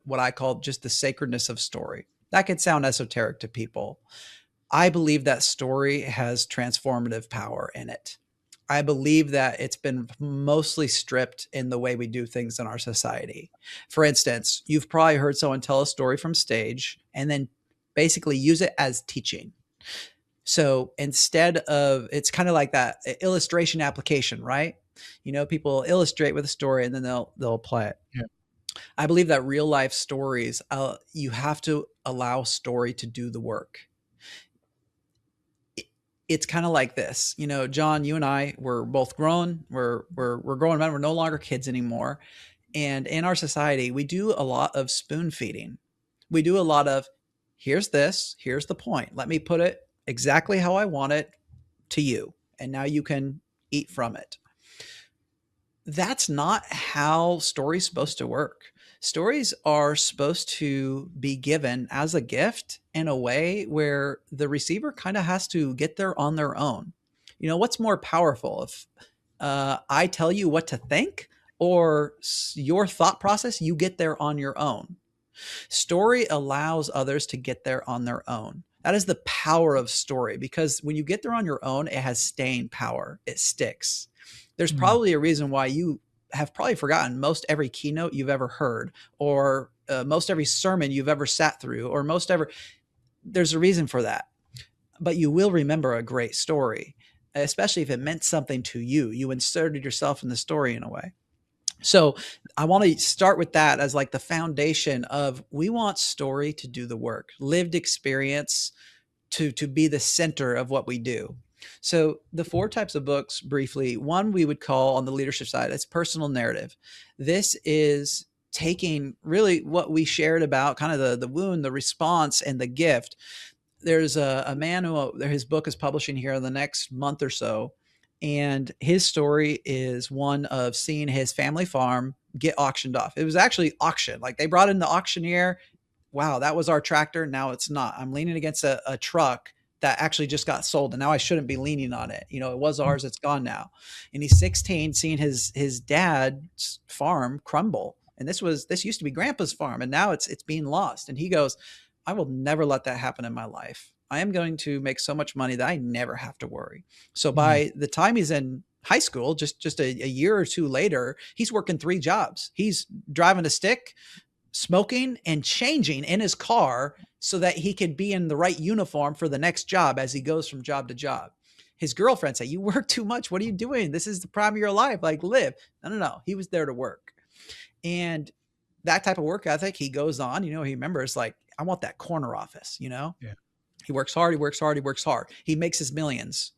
what I call just the sacredness of story. That could sound esoteric to people. I believe that story has transformative power in it. I believe that it's been mostly stripped in the way we do things in our society. For instance, you've probably heard someone tell a story from stage and then basically use it as teaching. So instead of, it's kind of like that illustration application, right? People illustrate with a story and then they'll apply it. Yeah. I believe that real life stories, you have to allow story to do the work. It's kind of like this, John, you and I, we're both grown. We're grown men. We're no longer kids anymore. And in our society, we do a lot of spoon feeding. We do a lot of, here's the point. Let me put it exactly how I want it to you. And now you can eat from it. That's not how stories supposed to work. Stories are supposed to be given as a gift in a way where the receiver kind of has to get there on their own. What's more powerful, if I tell you what to think or your thought process, you get there on your own? Story allows others to get there on their own. That is the power of story, because when you get there on your own, it has staying power. It sticks. There's probably a reason why you have probably forgotten most every keynote you've ever heard, or most every sermon you've ever sat through, or there's a reason for that. But you will remember a great story. especially if it meant something to you. You inserted yourself in the story in a way. So I want to start with that as like the foundation of, we want story to do the work, lived experience to be the center of what we do. So the four types of books, briefly, one we would call on the leadership side, it's personal narrative. This is taking really what we shared about kind of the wound, the response, and the gift. There's a man who his book is publishing here in the next month or so. And his story is one of seeing his family farm get auctioned off. It was actually auctioned. Like, they brought in the auctioneer. Wow, that was our tractor. Now it's not. I'm leaning against a truck that actually just got sold, and now I shouldn't be leaning on it. It was ours. It's gone now. And he's 16, seeing his dad's farm crumble. And this used to be grandpa's farm, and now it's being lost. And he goes, I will never let that happen in my life. I am going to make so much money that I never have to worry. So by the time he's in high school, just a year or two later, he's working 3 jobs. He's driving a stick, smoking, and changing in his car so that he could be in the right uniform for the next job as he goes from job to job. His girlfriend said, you work too much. What are you doing? This is the prime of your life. Like, live. No. He was there to work. And that type of work ethic, he goes on, he remembers, like, I want that corner office, Yeah. He works hard. He makes his millions.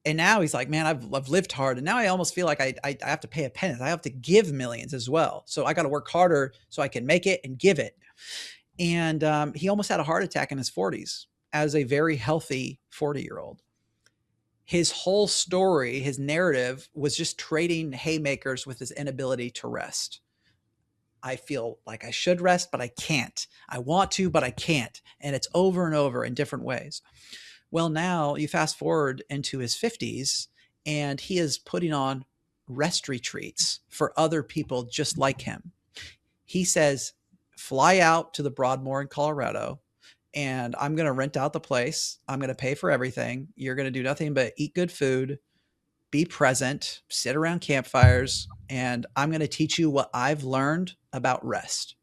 And now he's like, man, I've lived hard. And now I almost feel like I have to pay a penance. I have to give millions as well. So I got to work harder so I can make it and give it. And he almost had a heart attack in his 40s as a very healthy 40-year-old. His whole story, his narrative, was just trading haymakers with his inability to rest. I feel like I should rest, but I can't. I want to, but I can't. And it's over and over in different ways. Well, now you fast forward into his 50s, and he is putting on rest retreats for other people just like him. He says, fly out to the Broadmoor in Colorado, and I'm going to rent out the place. I'm going to pay for everything. You're going to do nothing but eat good food, be present, sit around campfires, and I'm going to teach you what I've learned about rest.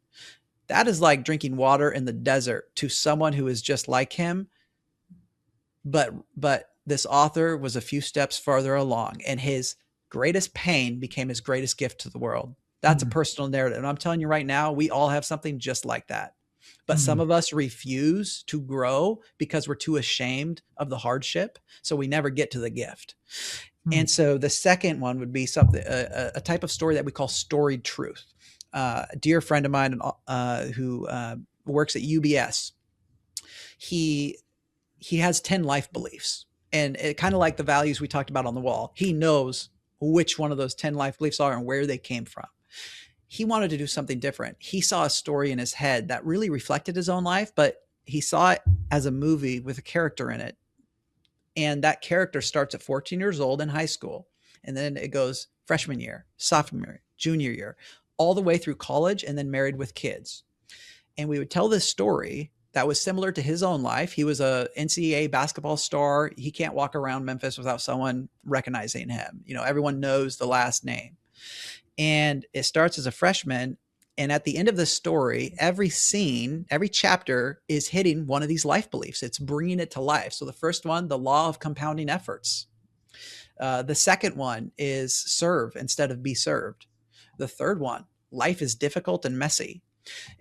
That is like drinking water in the desert to someone who is just like him. But this author was a few steps farther along, and his greatest pain became his greatest gift to the world. That's a personal narrative. And I'm telling you right now, we all have something just like that. But some of us refuse to grow because we're too ashamed of the hardship. So we never get to the gift. And so the second one would be something, a type of story that we call storied truth. A dear friend of mine who works at UBS, he has 10 life beliefs, and it kind of like the values we talked about on the wall. He knows which one of those 10 life beliefs are and where they came from. He wanted to do something different. He saw a story in his head that really reflected his own life, but he saw it as a movie with a character in it. And that character starts at 14 years old in high school. And then it goes freshman year, sophomore year, junior year, all the way through college, and then married with kids. And we would tell this story that was similar to his own life. He was a NCAA basketball star. He can't walk around Memphis without someone recognizing him. Everyone knows the last name. And it starts as a freshman. And at the end of the story, every scene, every chapter is hitting one of these life beliefs. It's bringing it to life. So the first one, the law of compounding efforts. The second one is serve instead of be served. The third one, life is difficult and messy.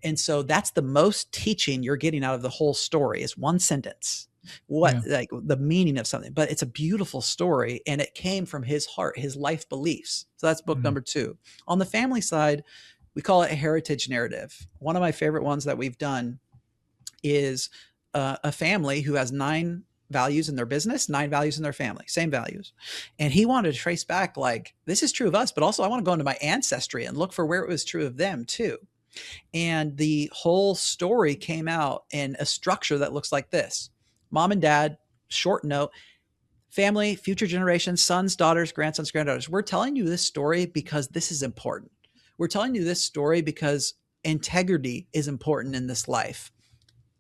And so that's the most teaching you're getting out of the whole story, is one sentence. Like the meaning of something, but it's a beautiful story, and it came from his heart, his life beliefs. So that's book number 2. On the family side, we call it a heritage narrative. One of my favorite ones that we've done is a family who has 9 values in their business, 9 values in their family, same values. And he wanted to trace back, like, this is true of us, but also I want to go into my ancestry and look for where it was true of them too. And the whole story came out in a structure that looks like this. Mom and dad, short note, family, future generations, sons, daughters, grandsons, granddaughters. We're telling you this story because this is important. We're telling you this story because integrity is important in this life.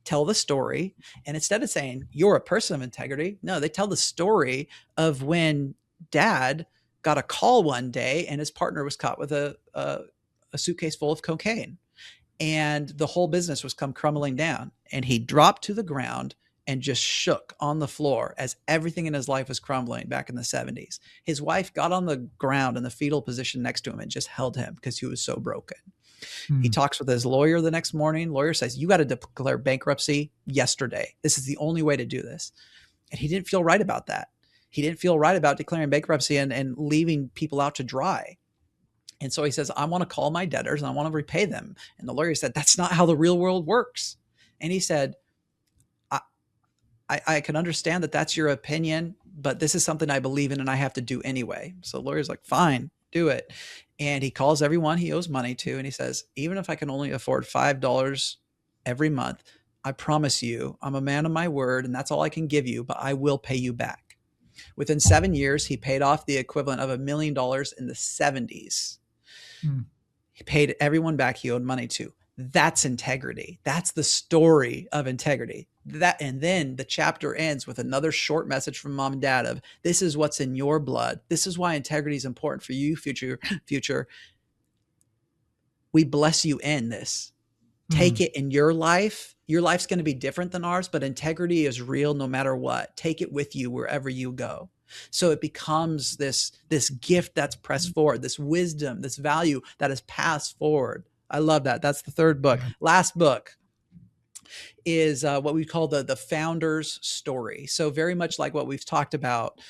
Tell the story. And instead of saying you're a person of integrity, no, they tell the story of when dad got a call one day and his partner was caught with a suitcase full of cocaine, and the whole business was come crumbling down, and he dropped to the ground and just shook on the floor as everything in his life was crumbling back in the 70s. His wife got on the ground in the fetal position next to him and just held him because he was so broken. He Mm. talks with his lawyer the next morning. Lawyer says, you got to declare bankruptcy yesterday. This is the only way to do this. And he didn't feel right about that. He didn't feel right about declaring bankruptcy and leaving people out to dry. And so he says, I want to call my debtors and I want to repay them. And the lawyer said, that's not how the real world works. And he said, I can understand that that's your opinion, but this is something I believe in and I have to do anyway. So the lawyer's like, fine, do it. And he calls everyone he owes money to. And he says, even if I can only afford $5 every month, I promise you, I'm a man of my word and that's all I can give you, but I will pay you back. Within 7 years, he paid off the equivalent of $1 million in the 70s. Mm. He paid everyone back he owed money to. That's integrity. That's the story of integrity. And then the chapter ends with another short message from mom and dad of, this is what's in your blood. This is why integrity is important for you, future. We bless you in this. Take it in your life. Your life's going to be different than ours, but integrity is real no matter what. Take it with you wherever you go. So it becomes this gift that's pressed forward, this wisdom, this value that is passed forward. I love that. That's the third book. Yeah. Last book is what we call the founder's story. So very much like what we've talked about,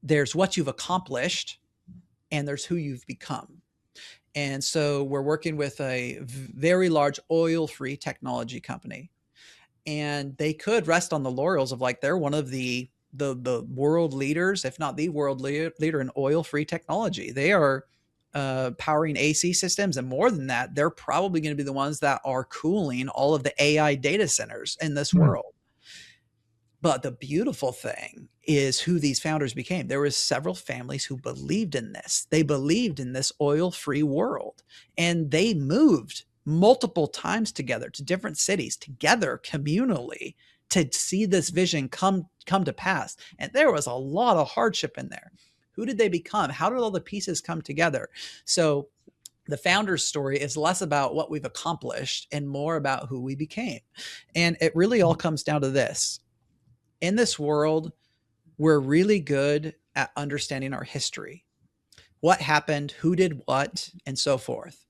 there's what you've accomplished and there's who you've become. And so we're working with a very large oil-free technology company, and they could rest on the laurels of like, they're one of the world leaders, if not the world leader in oil-free technology. They are powering AC systems. And more than that, they're probably going to be the ones that are cooling all of the AI data centers in this world. But the beautiful thing is who these founders became. There was several families who believed in this. They believed in this oil-free world, and they moved multiple times together to different cities, together communally, to see this vision come to pass. And there was a lot of hardship in there. Who did they become? How did all the pieces come together? So the founder's story is less about what we've accomplished and more about who we became. And it really all comes down to this. In this world, we're really good at understanding our history. What happened, who did what, and so forth.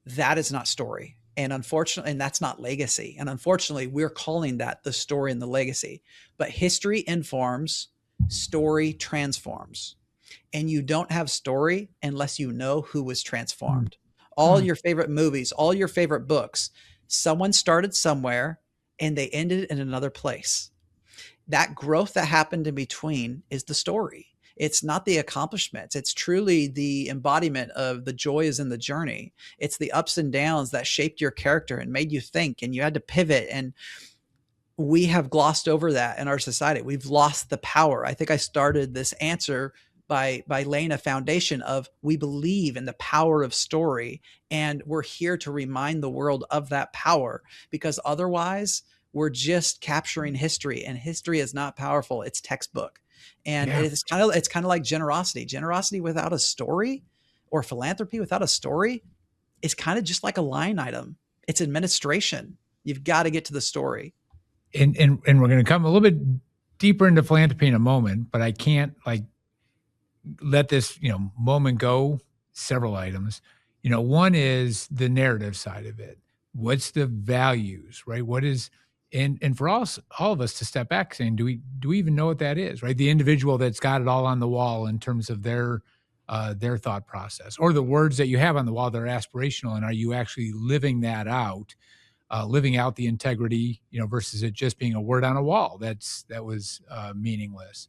That is not story. And unfortunately, and that's not legacy. And unfortunately, we're calling that the story and the legacy. But history informs, story transforms. And you don't have story unless you know who was transformed. All your favorite movies, all your favorite books, someone started somewhere and they ended in another place. That growth that happened in between is the story. It's not the accomplishments. It's truly the embodiment of the joy is in the journey. It's the ups and downs that shaped your character and made you think, and you had to pivot. And we have glossed over that in our society. We've lost the power. I think I started this answer by laying a foundation of, we believe in the power of story, and we're here to remind the world of that power, because otherwise we're just capturing history, and history is not powerful. It's textbook. And it's kind of like generosity. Generosity without a story, or philanthropy without a story, is kind of just like a line item. It's administration. You've got to get to the story. And we're going to come a little bit deeper into philanthropy in a moment, but I can't let this, moment go. Several items. One is the narrative side of it. What's the values, right? What is, and for all of us to step back saying, do we even know what that is, right? The individual that's got it all on the wall in terms of their thought process, or the words that you have on the wall that are aspirational, and are you actually living that out, living out the integrity, versus it just being a word on a wall that was meaningless,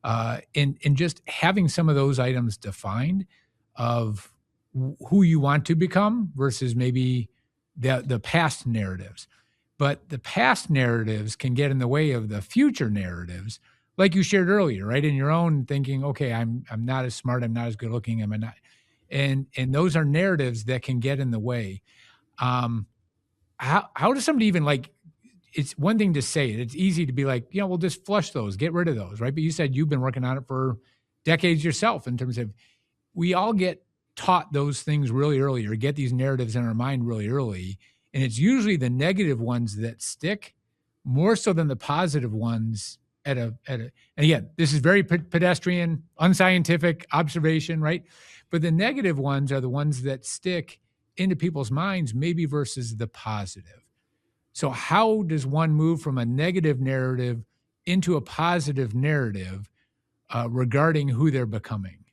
and just having some of those items defined of who you want to become versus maybe the past narratives. But the past narratives can get in the way of the future narratives, like you shared earlier, right? In your own thinking, okay, I'm not as smart, I'm not as good looking, I'm not, and those are narratives that can get in the way. How does somebody even it's one thing to say it. It's easy to be like, we'll just flush those, get rid of those, right? But you said you've been working on it for decades yourself, in terms of, we all get taught those things really early, or get these narratives in our mind really early. And it's usually the negative ones that stick more so than the positive ones and again, this is very pedestrian, unscientific observation, right? But the negative ones are the ones that stick into people's minds, maybe versus the positive. So how does one move from a negative narrative into a positive narrative regarding who they're becoming?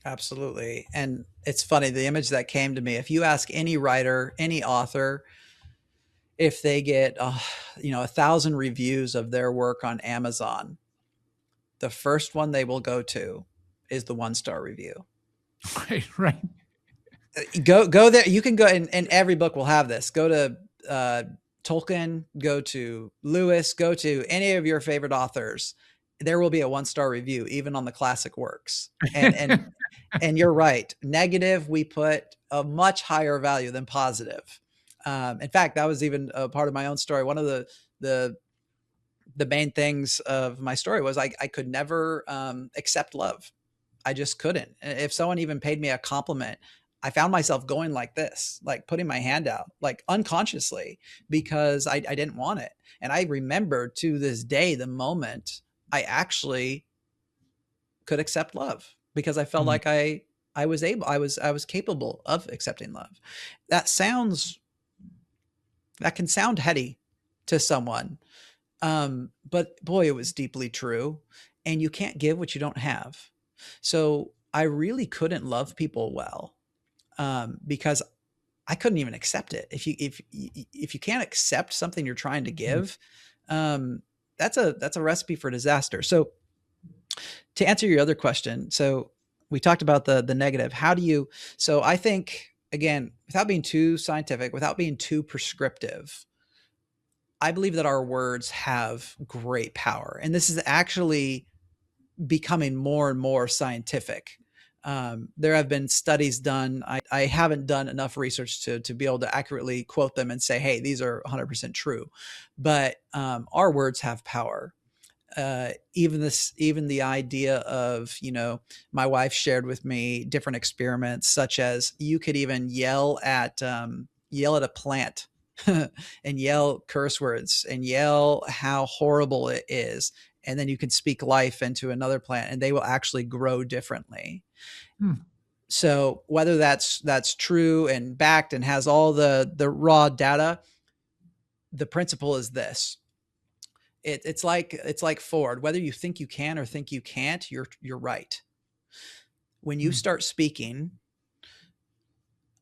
Absolutely. And it's funny, the image that came to me, if you ask any writer, any author, if they get, 1,000 reviews of their work on Amazon, the first one they will go to is the 1-star review. Right, right. Go there. You can go, and every book will have this. Go to Tolkien, go to Lewis, go to any of your favorite authors. There will be a 1-star review, even on the classic works. And you're right. Negative, we put a much higher value than positive. In fact, that was even a part of my own story. One of the main things of my story was I could never accept love. I just couldn't. If someone even paid me a compliment, I found myself going like this, like putting my hand out, like unconsciously, because I didn't want it. And I remember to this day the moment I actually could accept love, because I felt like I was capable of accepting love. That can sound heady to someone. But boy, it was deeply true. And you can't give what you don't have. So I really couldn't love people well, because I couldn't even accept it. If you can't accept something you're trying to give, that's a recipe for disaster. So to answer your other question, so we talked about the negative. So I think, again, without being too scientific, without being too prescriptive, I believe that our words have great power. And this is actually becoming more and more scientific. There have been studies done. I haven't done enough research to be able to accurately quote them and say, hey, these are 100% true. But our words have power. Even the idea of, my wife shared with me different experiments, such as you could even yell at a plant and yell curse words and yell how horrible it is. And then you can speak life into another plant and they will actually grow differently. So whether that's true and backed and has all the raw data, the principle is this. It's like Ford. Whether you think you can or think you can't, you're right. When you start speaking,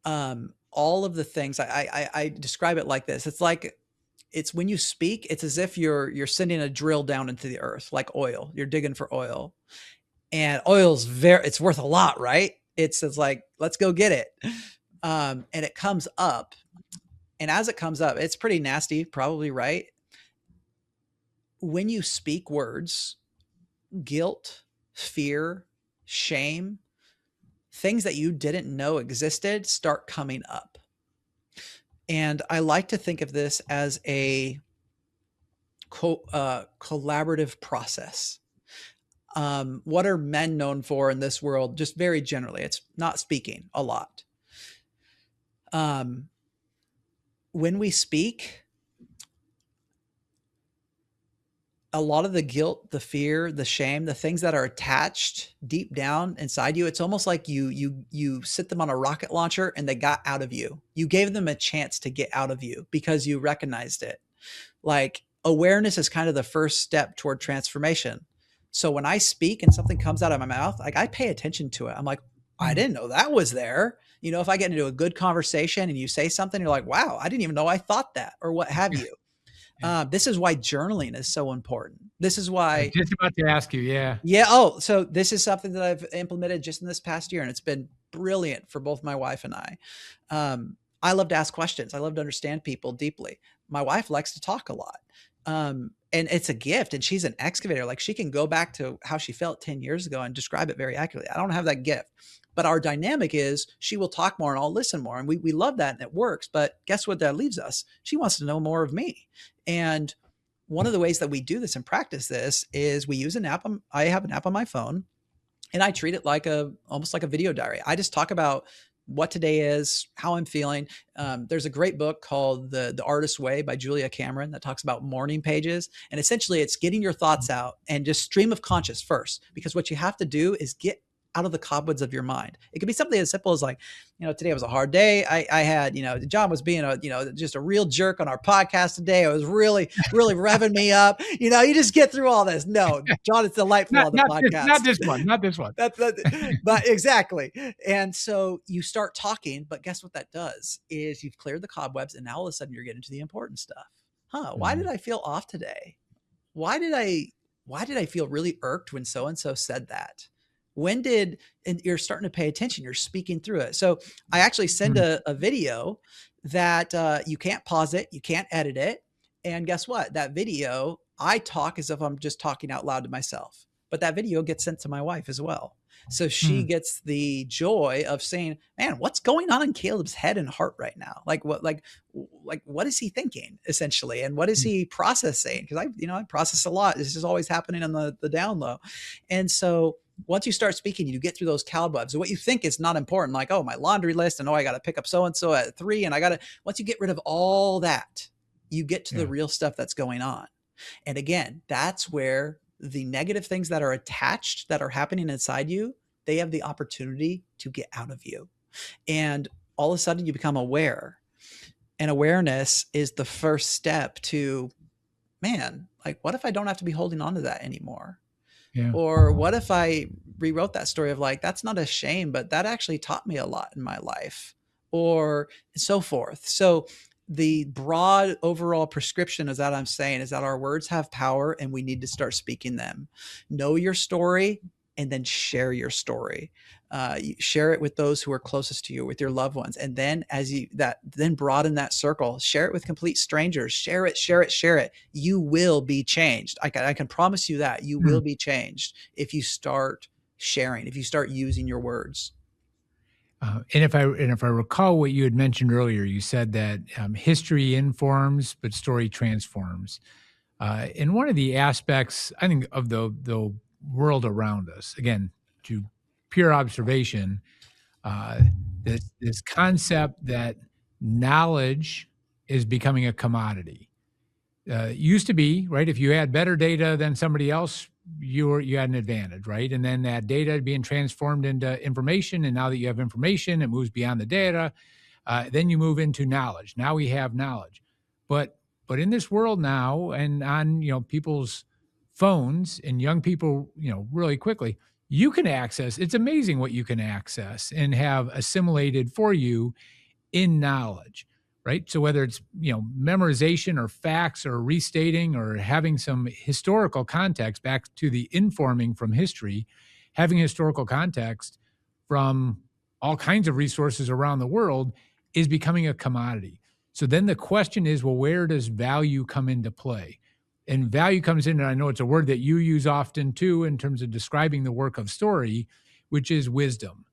all of the things I describe it like this. It's when you speak, it's as if you're sending a drill down into the earth, like oil. You're digging for oil, and oil's it's worth a lot, right? It's like, let's go get it. And it comes up, and as it comes up, it's pretty nasty, probably, right? When you speak words, guilt, fear, shame, things that you didn't know existed start coming up. And I like to think of this as a collaborative process. What are men known for in this world? Just very generally, it's not speaking a lot. When we speak, a lot of the guilt, the fear, the shame, the things that are attached deep down inside you, it's almost like you sit them on a rocket launcher and they got out of you. You gave them a chance to get out of you because you recognized it. Like, awareness is kind of the first step toward transformation. So when I speak and something comes out of my mouth, like, I pay attention to it. I'm like, I didn't know that was there. If I get into a good conversation and you say something, you're like, wow, I didn't even know I thought that, or what have you. This is why journaling is so important. This is why I was just about to ask you. Yeah. Yeah. Oh, so this is something that I've implemented just in this past year, and it's been brilliant for both my wife and I. I love to ask questions. I love to understand people deeply. My wife likes to talk a lot. And it's a gift, and she's an excavator. Like, she can go back to how she felt 10 years ago and describe it very accurately. I don't have that gift, but our dynamic is she will talk more and I'll listen more. And we love that, and it works. But guess what that leaves us? She wants to know more of me. And one of the ways that we do this and practice this is we use an app. I have an app on my phone, and I treat it like almost like a video diary. I just talk about what today is, how I'm feeling. There's a great book called The Artist's Way by Julia Cameron that talks about morning pages. And essentially it's getting your thoughts out and just stream of conscious first, because what you have to do is get out of the cobwebs of your mind. It could be something as simple as like, today was a hard day. I had, John was being just a real jerk on our podcast today. It was really, really revving me up. You just get through all this. No, John, it's delightful on the podcast. Not this one. But exactly. And so you start talking, but guess what that does is you've cleared the cobwebs, and now all of a sudden you're getting to the important stuff. Why did I feel off today? Why did I feel really irked when so-and-so said that? And you're starting to pay attention, you're speaking through it. So I actually send a video that you can't pause it, you can't edit it. And guess what? That video, I talk as if I'm just talking out loud to myself, but that video gets sent to my wife as well. So she gets the joy of saying, man, what's going on in Caleb's head and heart right now? Like what is he thinking essentially? And what is he processing? Cause I process a lot. This is always happening on the down low. And so once you start speaking, you get through those cobwebs. What you think is not important, like, oh, my laundry list, and I got to pick up so-and-so at 3. And once you get rid of all that, you get to the real stuff that's going on. And again, that's where the negative things that are attached, that are happening inside you, they have the opportunity to get out of you. And all of a sudden you become aware. And awareness is the first step to, man, like, what if I don't have to be holding on to that anymore? Yeah. Or what if I rewrote that story of like, that's not a shame, but that actually taught me a lot in my life, or so forth. So the broad overall prescription is that I'm saying is that our words have power and we need to start speaking them. Know your story and then share your story. Share it with those who are closest to you, with your loved ones. And then then broaden that circle, share it with complete strangers, share it. You will be changed. I can promise you that you will be changed if you start sharing, if you start using your words. And if I recall what you had mentioned earlier, you said that history informs, but story transforms. And one of the aspects, I think, of the world around us, again, to pure observation, this concept that knowledge is becoming a commodity. It used to be, right, if you had better data than somebody else, you had an advantage, right? And then that data being transformed into information, and now that you have information, it moves beyond the data. Then you move into knowledge. Now we have knowledge, but in this world now, and on people's phones, and young people, really quickly, you can access. It's amazing what you can access and have assimilated for you in knowledge. Right. So whether it's, memorization or facts or restating or having some historical context, back to the informing from history, having historical context from all kinds of resources around the world is becoming a commodity. So then the question is, well, where does value come into play? And value comes in, and I know it's a word that you use often too, in terms of describing the work of story, which is wisdom.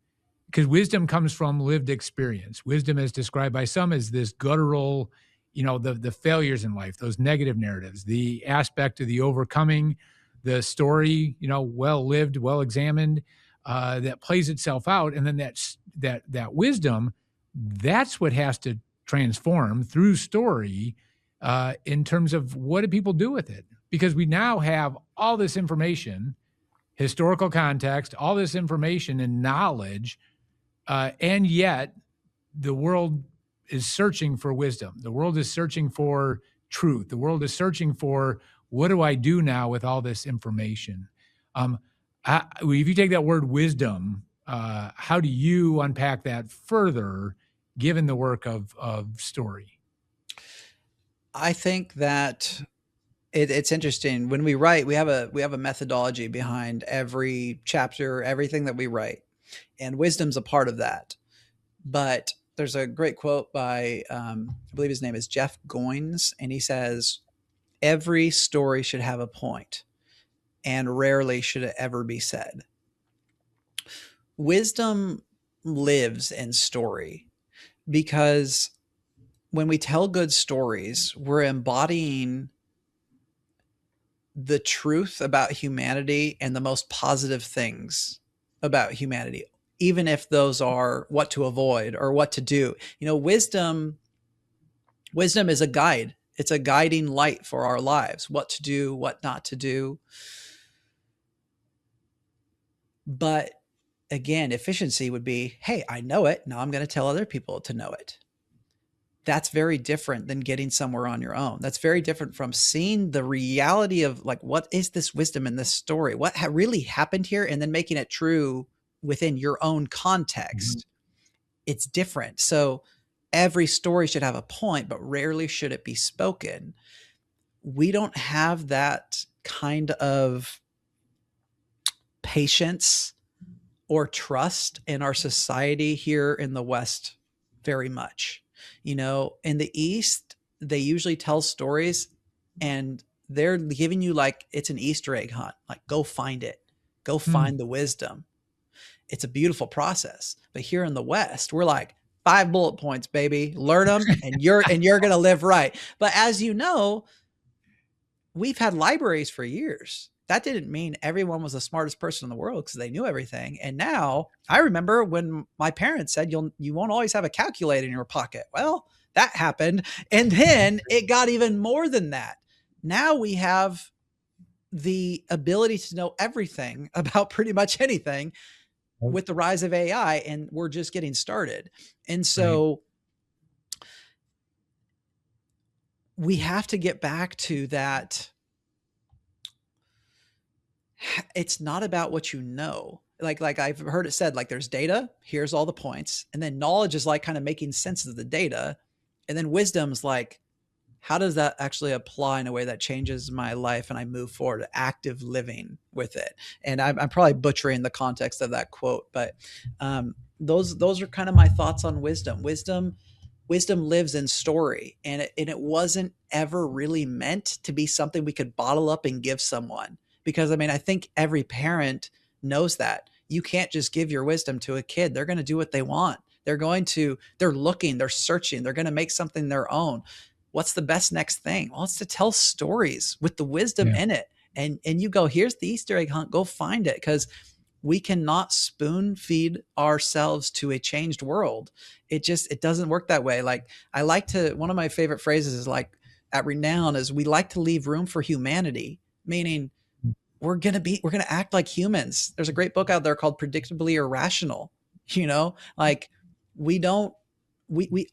Because wisdom comes from lived experience. Wisdom is described by some as this guttural, the failures in life, those negative narratives, the aspect of the overcoming, the story, well lived, well examined, that plays itself out. And then that wisdom, that's what has to transform through story in terms of what do people do with it? Because we now have all this information, historical context, all this information and knowledge, and yet the world is searching for wisdom. The world is searching for truth. The world is searching for, what do I do now with all this information? If you take that word wisdom, how do you unpack that further, given the work of story? I think that it's interesting. When we write, we have a methodology behind every chapter, everything that we write. And wisdom's a part of that. But there's a great quote by, I believe his name is Jeff Goins, and he says, every story should have a point, and rarely should it ever be said. Wisdom lives in story, because when we tell good stories, we're embodying the truth about humanity and the most positive things about humanity even if those are what to avoid or what to do. Wisdom is a guide. It's a guiding light for our lives, what to do, what not to do. But again, efficiency would be, hey, I know it. Now I'm going to tell other people to know it. That's very different than getting somewhere on your own. That's very different from seeing the reality of like, what is this wisdom in this story? What really happened here? And then making it true within your own context. It's different. So every story should have a point, but rarely should it be spoken. We don't have that kind of patience or trust in our society here in the West very much. In the East, they usually tell stories and they're giving you like it's an Easter egg hunt, like go find it, go find the wisdom. It's a beautiful process. But here in the West, we're like 5 bullet points, baby, learn them and you're going to live right. But as you know, we've had libraries for years. That didn't mean everyone was the smartest person in the world because they knew everything. And now I remember when my parents said, you won't always have a calculator in your pocket. Well, that happened. And then it got even more than that. Now we have the ability to know everything about pretty much anything with the rise of AI, and we're just getting started. And so we have to get back to that. It's not about what you know. Like I've heard it said, like there's data, here's all the points. And then knowledge is like kind of making sense of the data. And then wisdom's like, how does that actually apply in a way that changes my life and I move forward, active living with it? And I'm probably butchering the context of that quote, but those are kind of my thoughts on wisdom. Wisdom lives in story, and it wasn't ever really meant to be something we could bottle up and give someone. Because I think every parent knows that you can't just give your wisdom to a kid. They're going to do what they want. They're looking, they're searching, they're going to make something their own. What's the best next thing? Well, it's to tell stories with the wisdom in it. And you go, here's the Easter egg hunt, go find it. Because we cannot spoon feed ourselves to a changed world. It doesn't work that way. Like one of my favorite phrases is like at Renown is we like to leave room for humanity, meaning we're going to act like humans. There's a great book out there called Predictably Irrational. Like we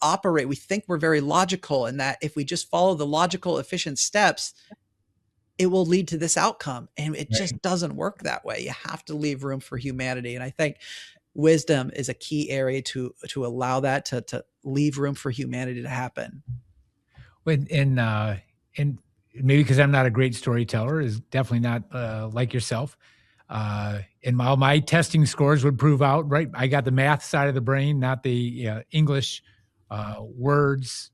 operate, we think we're very logical, and that if we just follow the logical, efficient steps, it will lead to this outcome. And it just doesn't work that way. You have to leave room for humanity. And I think wisdom is a key area to allow that to leave room for humanity to happen. And maybe because I'm not a great storyteller, is definitely not like yourself. And my testing scores would prove out, right? I got the math side of the brain, not the English words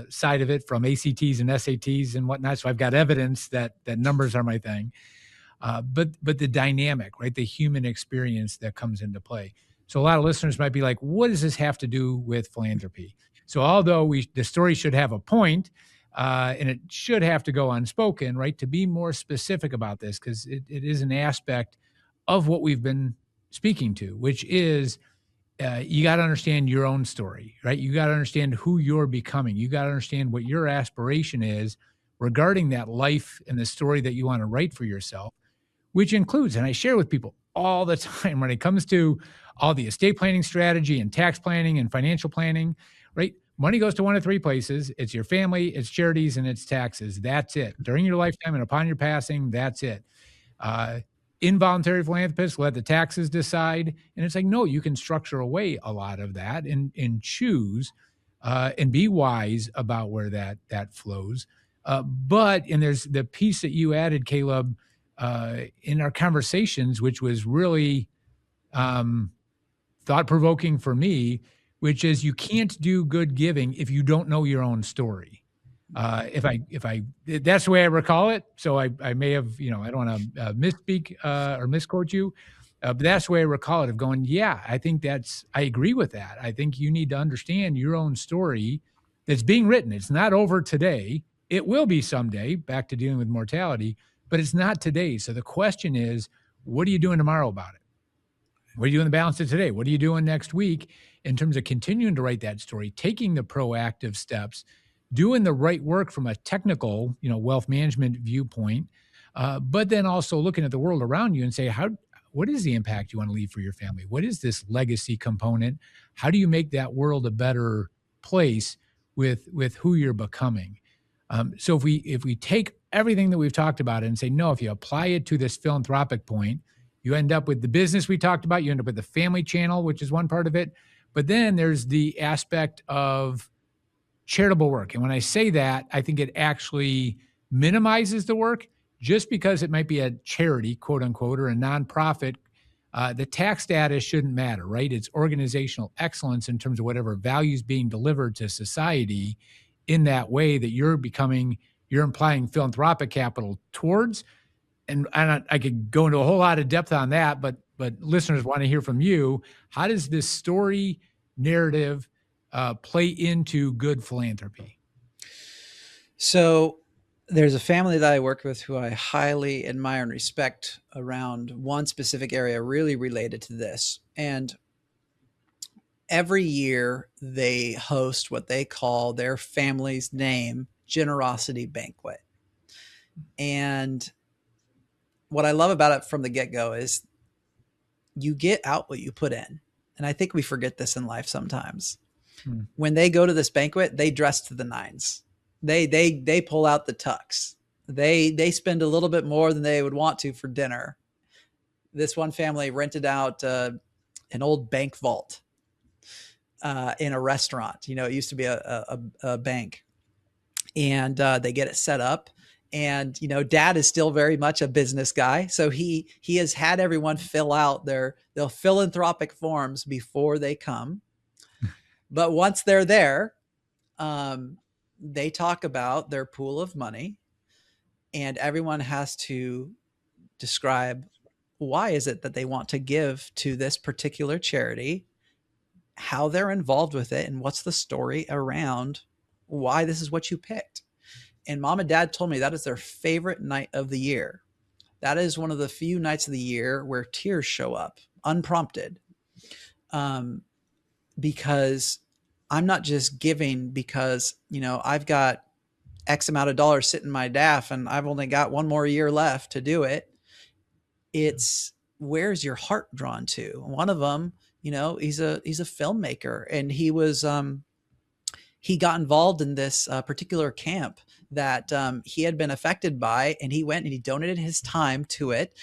side of it from ACTs and SATs and whatnot. So I've got evidence that numbers are my thing. But the dynamic, right? The human experience that comes into play. So a lot of listeners might be like, what does this have to do with philanthropy? So although the story should have a point, and it should have to go unspoken, right? To be more specific about this, because it is an aspect of what we've been speaking to, which is you got to understand your own story, right? You got to understand who you're becoming. You got to understand what your aspiration is regarding that life and the story that you want to write for yourself, which includes, and I share with people all the time when it comes to all the estate planning strategy and tax planning and financial planning, right? Money goes to one of 3 places. It's your family, it's charities, and it's taxes. That's it. During your lifetime and upon your passing, that's it. Involuntary philanthropists let the taxes decide. And it's like, no, you can structure away a lot of that and choose and be wise about where that flows. But there's the piece that you added, Caleb, in our conversations, which was really thought-provoking for me, which is you can't do good giving if you don't know your own story. That's the way I recall it. So I may have, I don't want to misspeak or misquote you, but that's the way I recall it, of going, yeah, I think I agree with that. I think you need to understand your own story that's being written. It's not over today. It will be someday, back to dealing with mortality, but it's not today. So the question is, what are you doing tomorrow about it? What are you doing the balance of today? What are you doing next week in terms of continuing to write that story, taking the proactive steps, doing the right work from a technical, wealth management viewpoint, but then also looking at the world around you and say, what is the impact you want to leave for your family? What is this legacy component? How do you make that world a better place with who you're becoming? So if we take everything that we've talked about and say, no, if you apply it to this philanthropic point, you end up with the business we talked about. You end up with the family channel, which is one part of it. But then there's the aspect of charitable work. And when I say that, I think it actually minimizes the work just because it might be a charity, quote unquote, or a nonprofit. The tax status shouldn't matter, right? It's organizational excellence in terms of whatever values being delivered to society in that way that you're implying philanthropic capital towards. And I could go into a whole lot of depth on that, but listeners want to hear from you. How does this story narrative play into good philanthropy? So there's a family that I work with who I highly admire and respect around one specific area really related to this. And every year they host what they call their family's name generosity banquet. And what I love about it from the get-go is you get out what you put in. And I think we forget this in life sometimes. When they go to this banquet, they dress to the nines. They pull out the tux. They spend a little bit more than they would want to for dinner. This one family rented out an old bank vault in a restaurant. It used to be a bank, and they get it set up. And, dad is still very much a business guy. So he has had everyone fill out their philanthropic forms before they come. But once they're there, they talk about their pool of money, and everyone has to describe why is it that they want to give to this particular charity, how they're involved with it, and what's the story around why this is what you picked. And mom and dad told me that is their favorite night of the year. That is one of the few nights of the year where tears show up unprompted. Because I'm not just giving because, I've got X amount of dollars sitting in my DAF and I've only got one more year left to do it. It's where's your heart drawn to? One of them, he's a filmmaker, and he got involved in this particular camp that he had been affected by, and he went and he donated his time to it,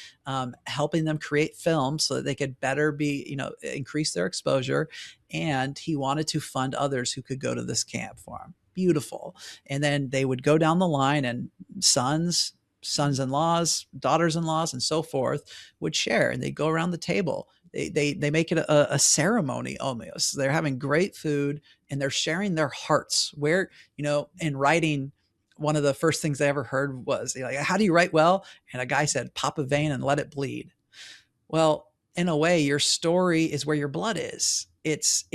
helping them create films so that they could better be, increase their exposure. And he wanted to fund others who could go to this camp for him. Beautiful. And then they would go down the line, and sons-in-laws, daughters-in-laws, and so forth would share, and they'd go around the table. They make it a ceremony almost. They're having great food, and they're sharing their hearts. Where, in writing, one of the first things I ever heard was, how do you write well? And a guy said, pop a vein and let it bleed. Well, in a way, your story is where your blood is. It's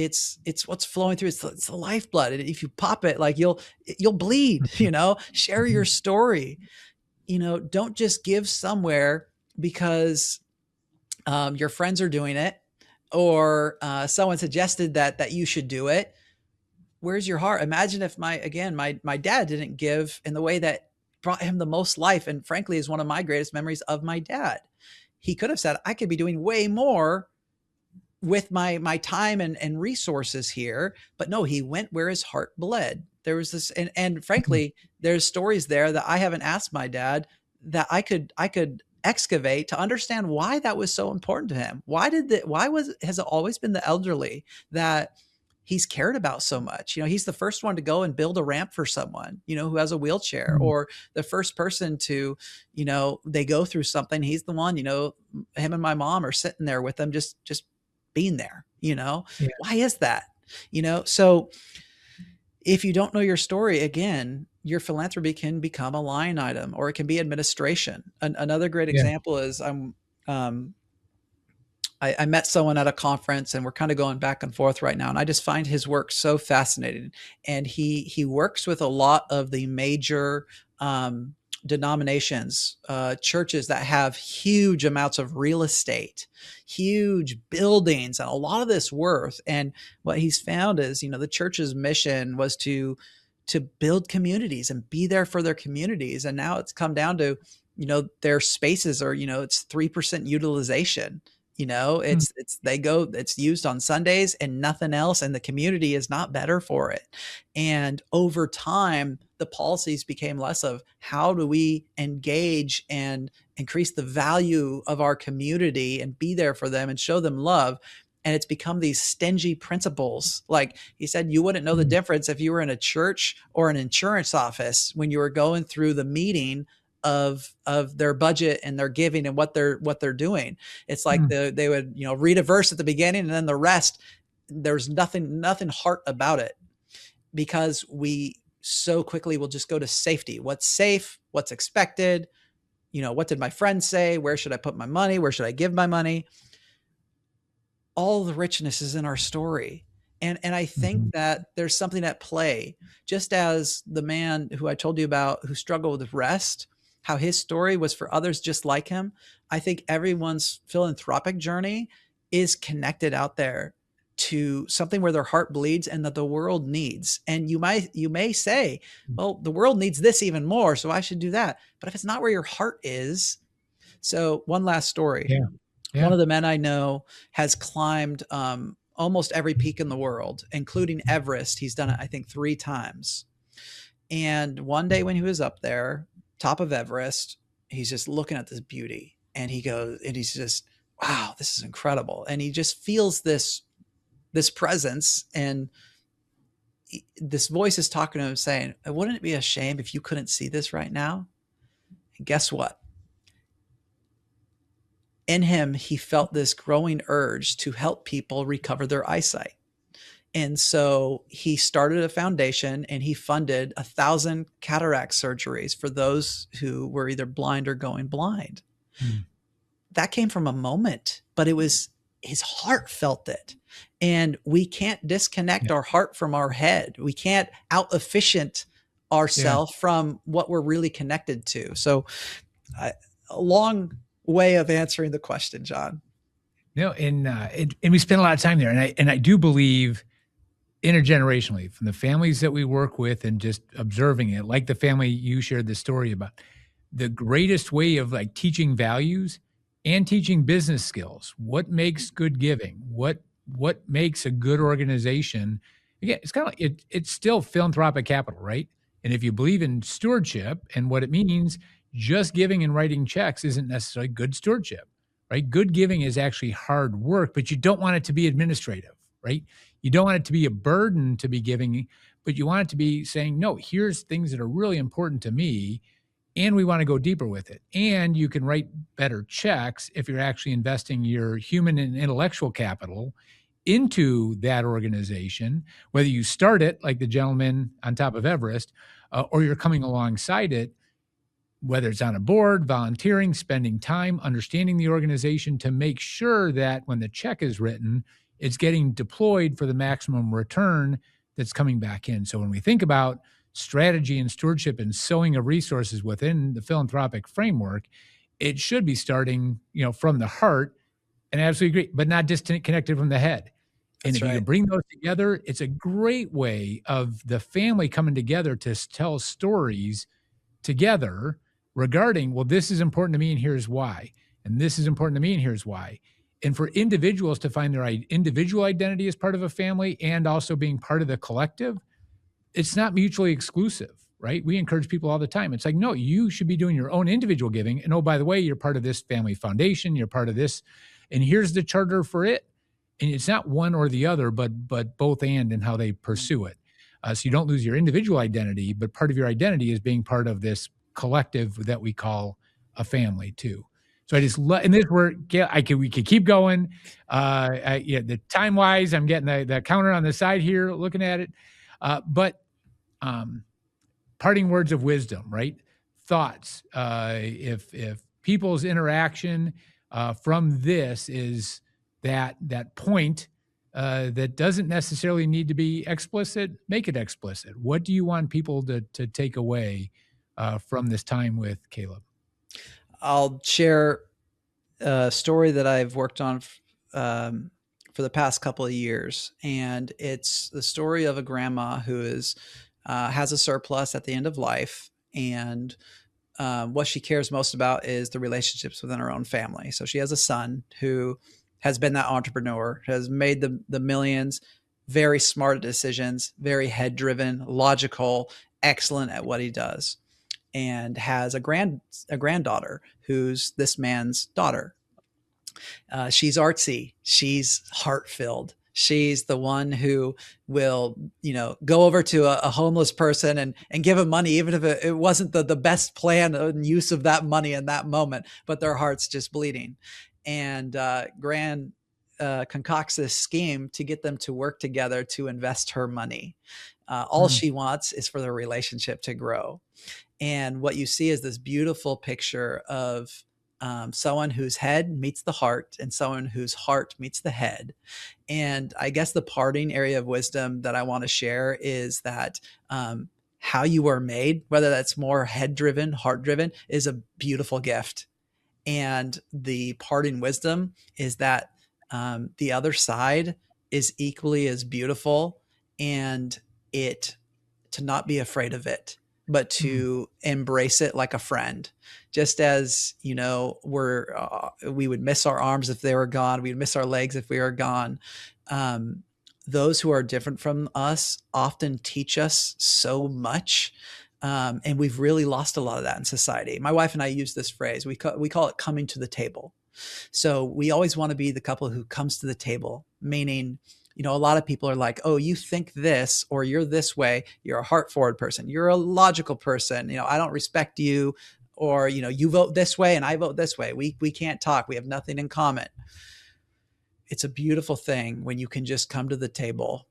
what's flowing through. It's the lifeblood. And if you pop it, you'll bleed, share your story. Don't just give somewhere because your friends are doing it, or someone suggested that you should do it. Where's your heart? Imagine if my dad didn't give in the way that brought him the most life, and frankly is one of my greatest memories of my dad. He could have said, I could be doing way more with my time and resources here. But no, he went where his heart bled. There was this, and frankly, there's stories there that I haven't asked my dad that I could excavate to understand why that was so important to him. Has it always been the elderly that he's cared about so much? He's the first one to go and build a ramp for someone, who has a wheelchair, or the first person to, they go through something. He's the one, him and my mom are sitting there with them, just being there, Yeah. Why is that? So if you don't know your story, again, your philanthropy can become a line item, or it can be administration. Another great example is I met someone at a conference, and we're kind of going back and forth right now. And I just find his work so fascinating. And he works with a lot of the major denominations, churches that have huge amounts of real estate, huge buildings, and a lot of this worth. And what he's found is, the church's mission was to build communities and be there for their communities. And now it's come down to, their spaces are, it's 3% utilization. Mm. It's used on Sundays and nothing else. And the community is not better for it. And over time, the policies became less of how do we engage and increase the value of our community and be there for them and show them love. And it's become these stingy principles. Like he said, you wouldn't know the difference if you were in a church or an insurance office when you were going through the meeting of their budget and their giving and what they're doing. It's like they would, read a verse at the beginning and then the rest, there's nothing heart about it, because we so quickly will just go to safety. What's safe, what's expected, what did my friend say? Where should I put my money? Where should I give my money? All the richness is in our story. And I think that there's something at play, just as the man who I told you about who struggled with rest, how his story was for others just like him. I think everyone's philanthropic journey is connected out there to something where their heart bleeds and that the world needs. And you may say, well, the world needs this even more, so I should do that. But if it's not where your heart is. So one last story. Yeah. Yeah. One of the men I know has climbed almost every peak in the world, including Everest. He's done it, I think, 3 times. And one day when he was up there, top of Everest, he's just looking at this beauty, and he's just, wow, this is incredible. And he just feels this presence, and this voice is talking to him saying, wouldn't it be a shame if you couldn't see this right now? And guess what? In him, he felt this growing urge to help people recover their eyesight. And so he started a foundation and he funded 1,000 cataract surgeries for those who were either blind or going blind. That came from a moment, but it was his heart felt it. And we can't disconnect our heart from our head. We can't out efficient ourselves from what we're really connected to. So a long way of answering the question, John. And we spend a lot of time there. And I do believe intergenerationally, from the families that we work with and just observing it, like the family you shared the story about, the greatest way of like teaching values and teaching business skills, what makes good giving, what makes a good organization. Again, it's kind of like it's still philanthropic capital, right? And if you believe in stewardship and what it means, just giving and writing checks isn't necessarily good stewardship, right? Good giving is actually hard work, but you don't want it to be administrative, right? You don't want it to be a burden to be giving, but you want it to be saying, no, here's things that are really important to me, and we want to go deeper with it. And you can write better checks if you're actually investing your human and intellectual capital into that organization, whether you start it like the gentleman on top of Everest, or you're coming alongside it, whether it's on a board, volunteering, spending time, understanding the organization to make sure that when the check is written, it's getting deployed for the maximum return that's coming back in. So when we think about strategy and stewardship and sowing of resources within the philanthropic framework, it should be starting, from the heart, and I absolutely agree, but not disconnected from the head. And if you can bring those together, it's a great way of the family coming together to tell stories together regarding, well, this is important to me and here's why. And this is important to me and here's why. And for individuals to find their individual identity as part of a family and also being part of the collective, it's not mutually exclusive, right? We encourage people all the time. It's like, no, you should be doing your own individual giving. And oh, by the way, you're part of this family foundation. You're part of this. And here's the charter for it. And it's not one or the other, but both and how they pursue it. So you don't lose your individual identity, but part of your identity is being part of this collective that we call a family too. So I just and this we could keep going. The time wise, I'm getting the counter on the side here, looking at it. But parting words of wisdom, right? Thoughts. If people's interaction from this is that point that doesn't necessarily need to be explicit, make it explicit. What do you want people to take away from this time with Caleb? I'll share a story that I've worked on for the past couple of years, and it's the story of a grandma who has a surplus at the end of life, and what she cares most about is the relationships within her own family. So she has a son who has been that entrepreneur, has made the millions, very smart decisions, very head driven, logical, excellent at what he does, and has a granddaughter who's this man's daughter. She's artsy. She's heart filled. She's the one who will, go over to a homeless person and give him money, even if it wasn't the best plan and use of that money in that moment, but their heart's just bleeding. And Gran concocts this scheme to get them to work together to invest her money. All she wants is for their relationship to grow. And what you see is this beautiful picture of someone whose head meets the heart and someone whose heart meets the head. And I guess the parting area of wisdom that I want to share is that how you are made, whether that's more head driven, heart driven, is a beautiful gift. And the parting wisdom is that the other side is equally as beautiful, and to not be afraid of it, but to embrace it like a friend. Just as, we would miss our arms if they were gone, we'd miss our legs if we were gone. Those who are different from us often teach us so much. And we've really lost a lot of that in society. My wife and I use this phrase. We call it coming to the table. So we always want to be the couple who comes to the table, meaning, a lot of people are like, oh, you think this, or you're this way. You're a heart forward person. You're a logical person. I don't respect you, or, you vote this way and I vote this way. We can't talk. We have nothing in common. It's a beautiful thing when you can just come to the table,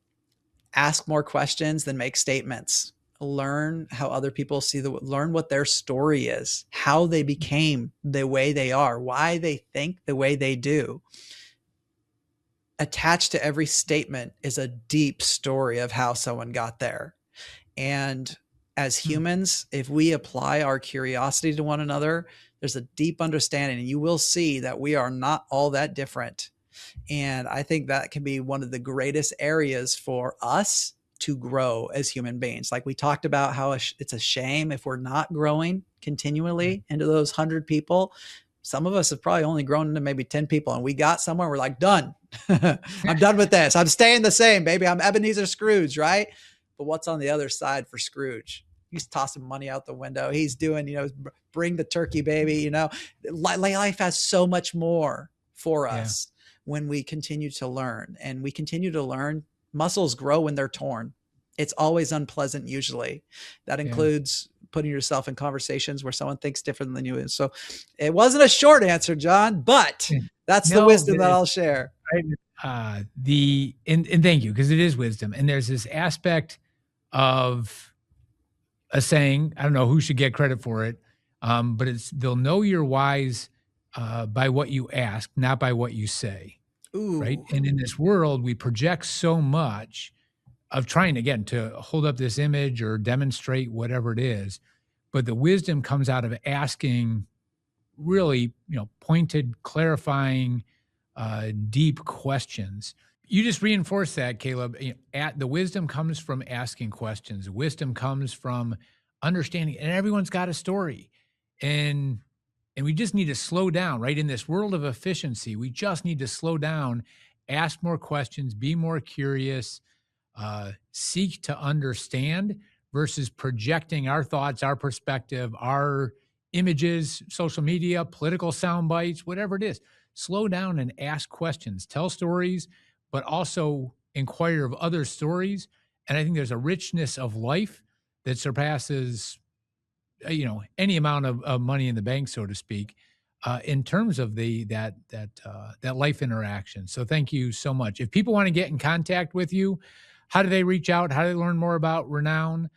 ask more questions than make statements, learn how other people learn what their story is, how they became the way they are, why they think the way they do. Attached to every statement is a deep story of how someone got there. And as humans, if we apply our curiosity to one another, there's a deep understanding, and you will see that we are not all that different. And I think that can be one of the greatest areas for us to grow as human beings. Like we talked about how it's a shame if we're not growing continually into those 100 people. Some of us have probably only grown into maybe 10 people, and we got somewhere. We're like, done. I'm done with this. I'm staying the same, baby. I'm Ebenezer Scrooge, right? But what's on the other side for Scrooge? He's tossing money out the window. He's doing, bring the turkey, baby. Life has so much more for us when we continue to learn, and we continue to learn. Muscles grow when they're torn. It's always unpleasant. Usually that includes putting yourself in conversations where someone thinks different than you is. So it wasn't a short answer, John, but that's the wisdom that I'll share. And thank you, because it is wisdom. And there's this aspect of a saying, I don't know who should get credit for it, but they'll know you're wise by what you ask, not by what you say. Ooh. Right. And in this world, we project so much of trying, again, to hold up this image or demonstrate whatever it is. But the wisdom comes out of asking really, pointed, clarifying, deep questions. You just reinforced that, Caleb. The wisdom comes from asking questions. Wisdom comes from understanding, and everyone's got a story. And we just need to slow down, right? In this world of efficiency, we just need to slow down, ask more questions, be more curious, seek to understand versus projecting our thoughts, our perspective, our images, social media, political sound bites, whatever it is. Slow down and ask questions, tell stories, but also inquire of other stories. And I think there's a richness of life that surpasses any amount of money in the bank, so to speak, in terms of that life interaction. So thank you so much. If people want to get in contact with you, how do they reach out? How do they learn more about Renown?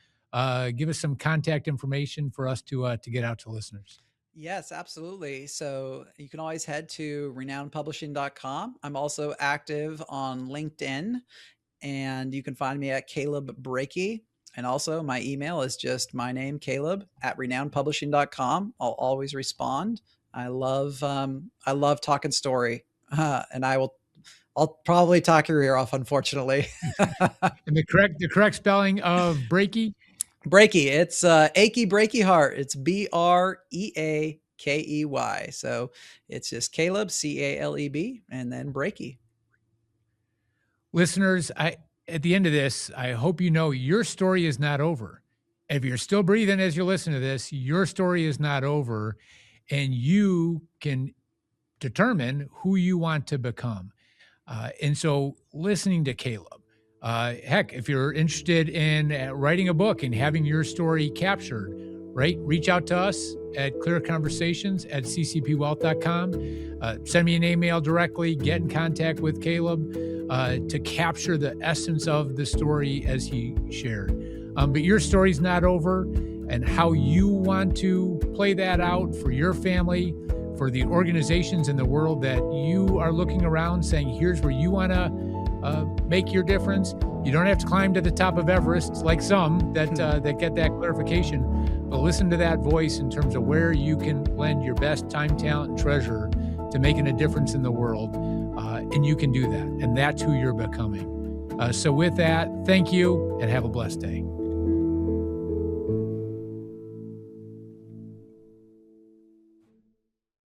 Give us some contact information for us to get out to listeners. Yes, absolutely. So you can always head to renownpublishing.com. I'm also active on LinkedIn, and you can find me at Caleb Breakey. And also my email is just my name, Caleb at renownpublishing.com. I'll always respond. I love talking story, and I'll probably talk your ear off, unfortunately. And the correct spelling of Breakey? Breakey. It's achy breaky heart. It's Breakey. So it's just Caleb, Caleb, and then Breakey. Listeners, at the end of this, I hope you know your story is not over. If you're still breathing as you listen to this, your story is not over, and you can determine who you want to become. And so listening to Caleb, heck, if you're interested in writing a book and having your story captured, right, reach out to us at clearconversations@ccpwealth.com. Send me an email directly, get in contact with Caleb to capture the essence of the story as he shared. But your story's not over, and how you want to play that out for your family, for the organizations in the world that you are looking around saying, here's where you want to make your difference. You don't have to climb to the top of Everest like some that get that clarification, but listen to that voice in terms of where you can lend your best time, talent, and treasure to making a difference in the world. And you can do that. And that's who you're becoming. So with that, thank you and have a blessed day.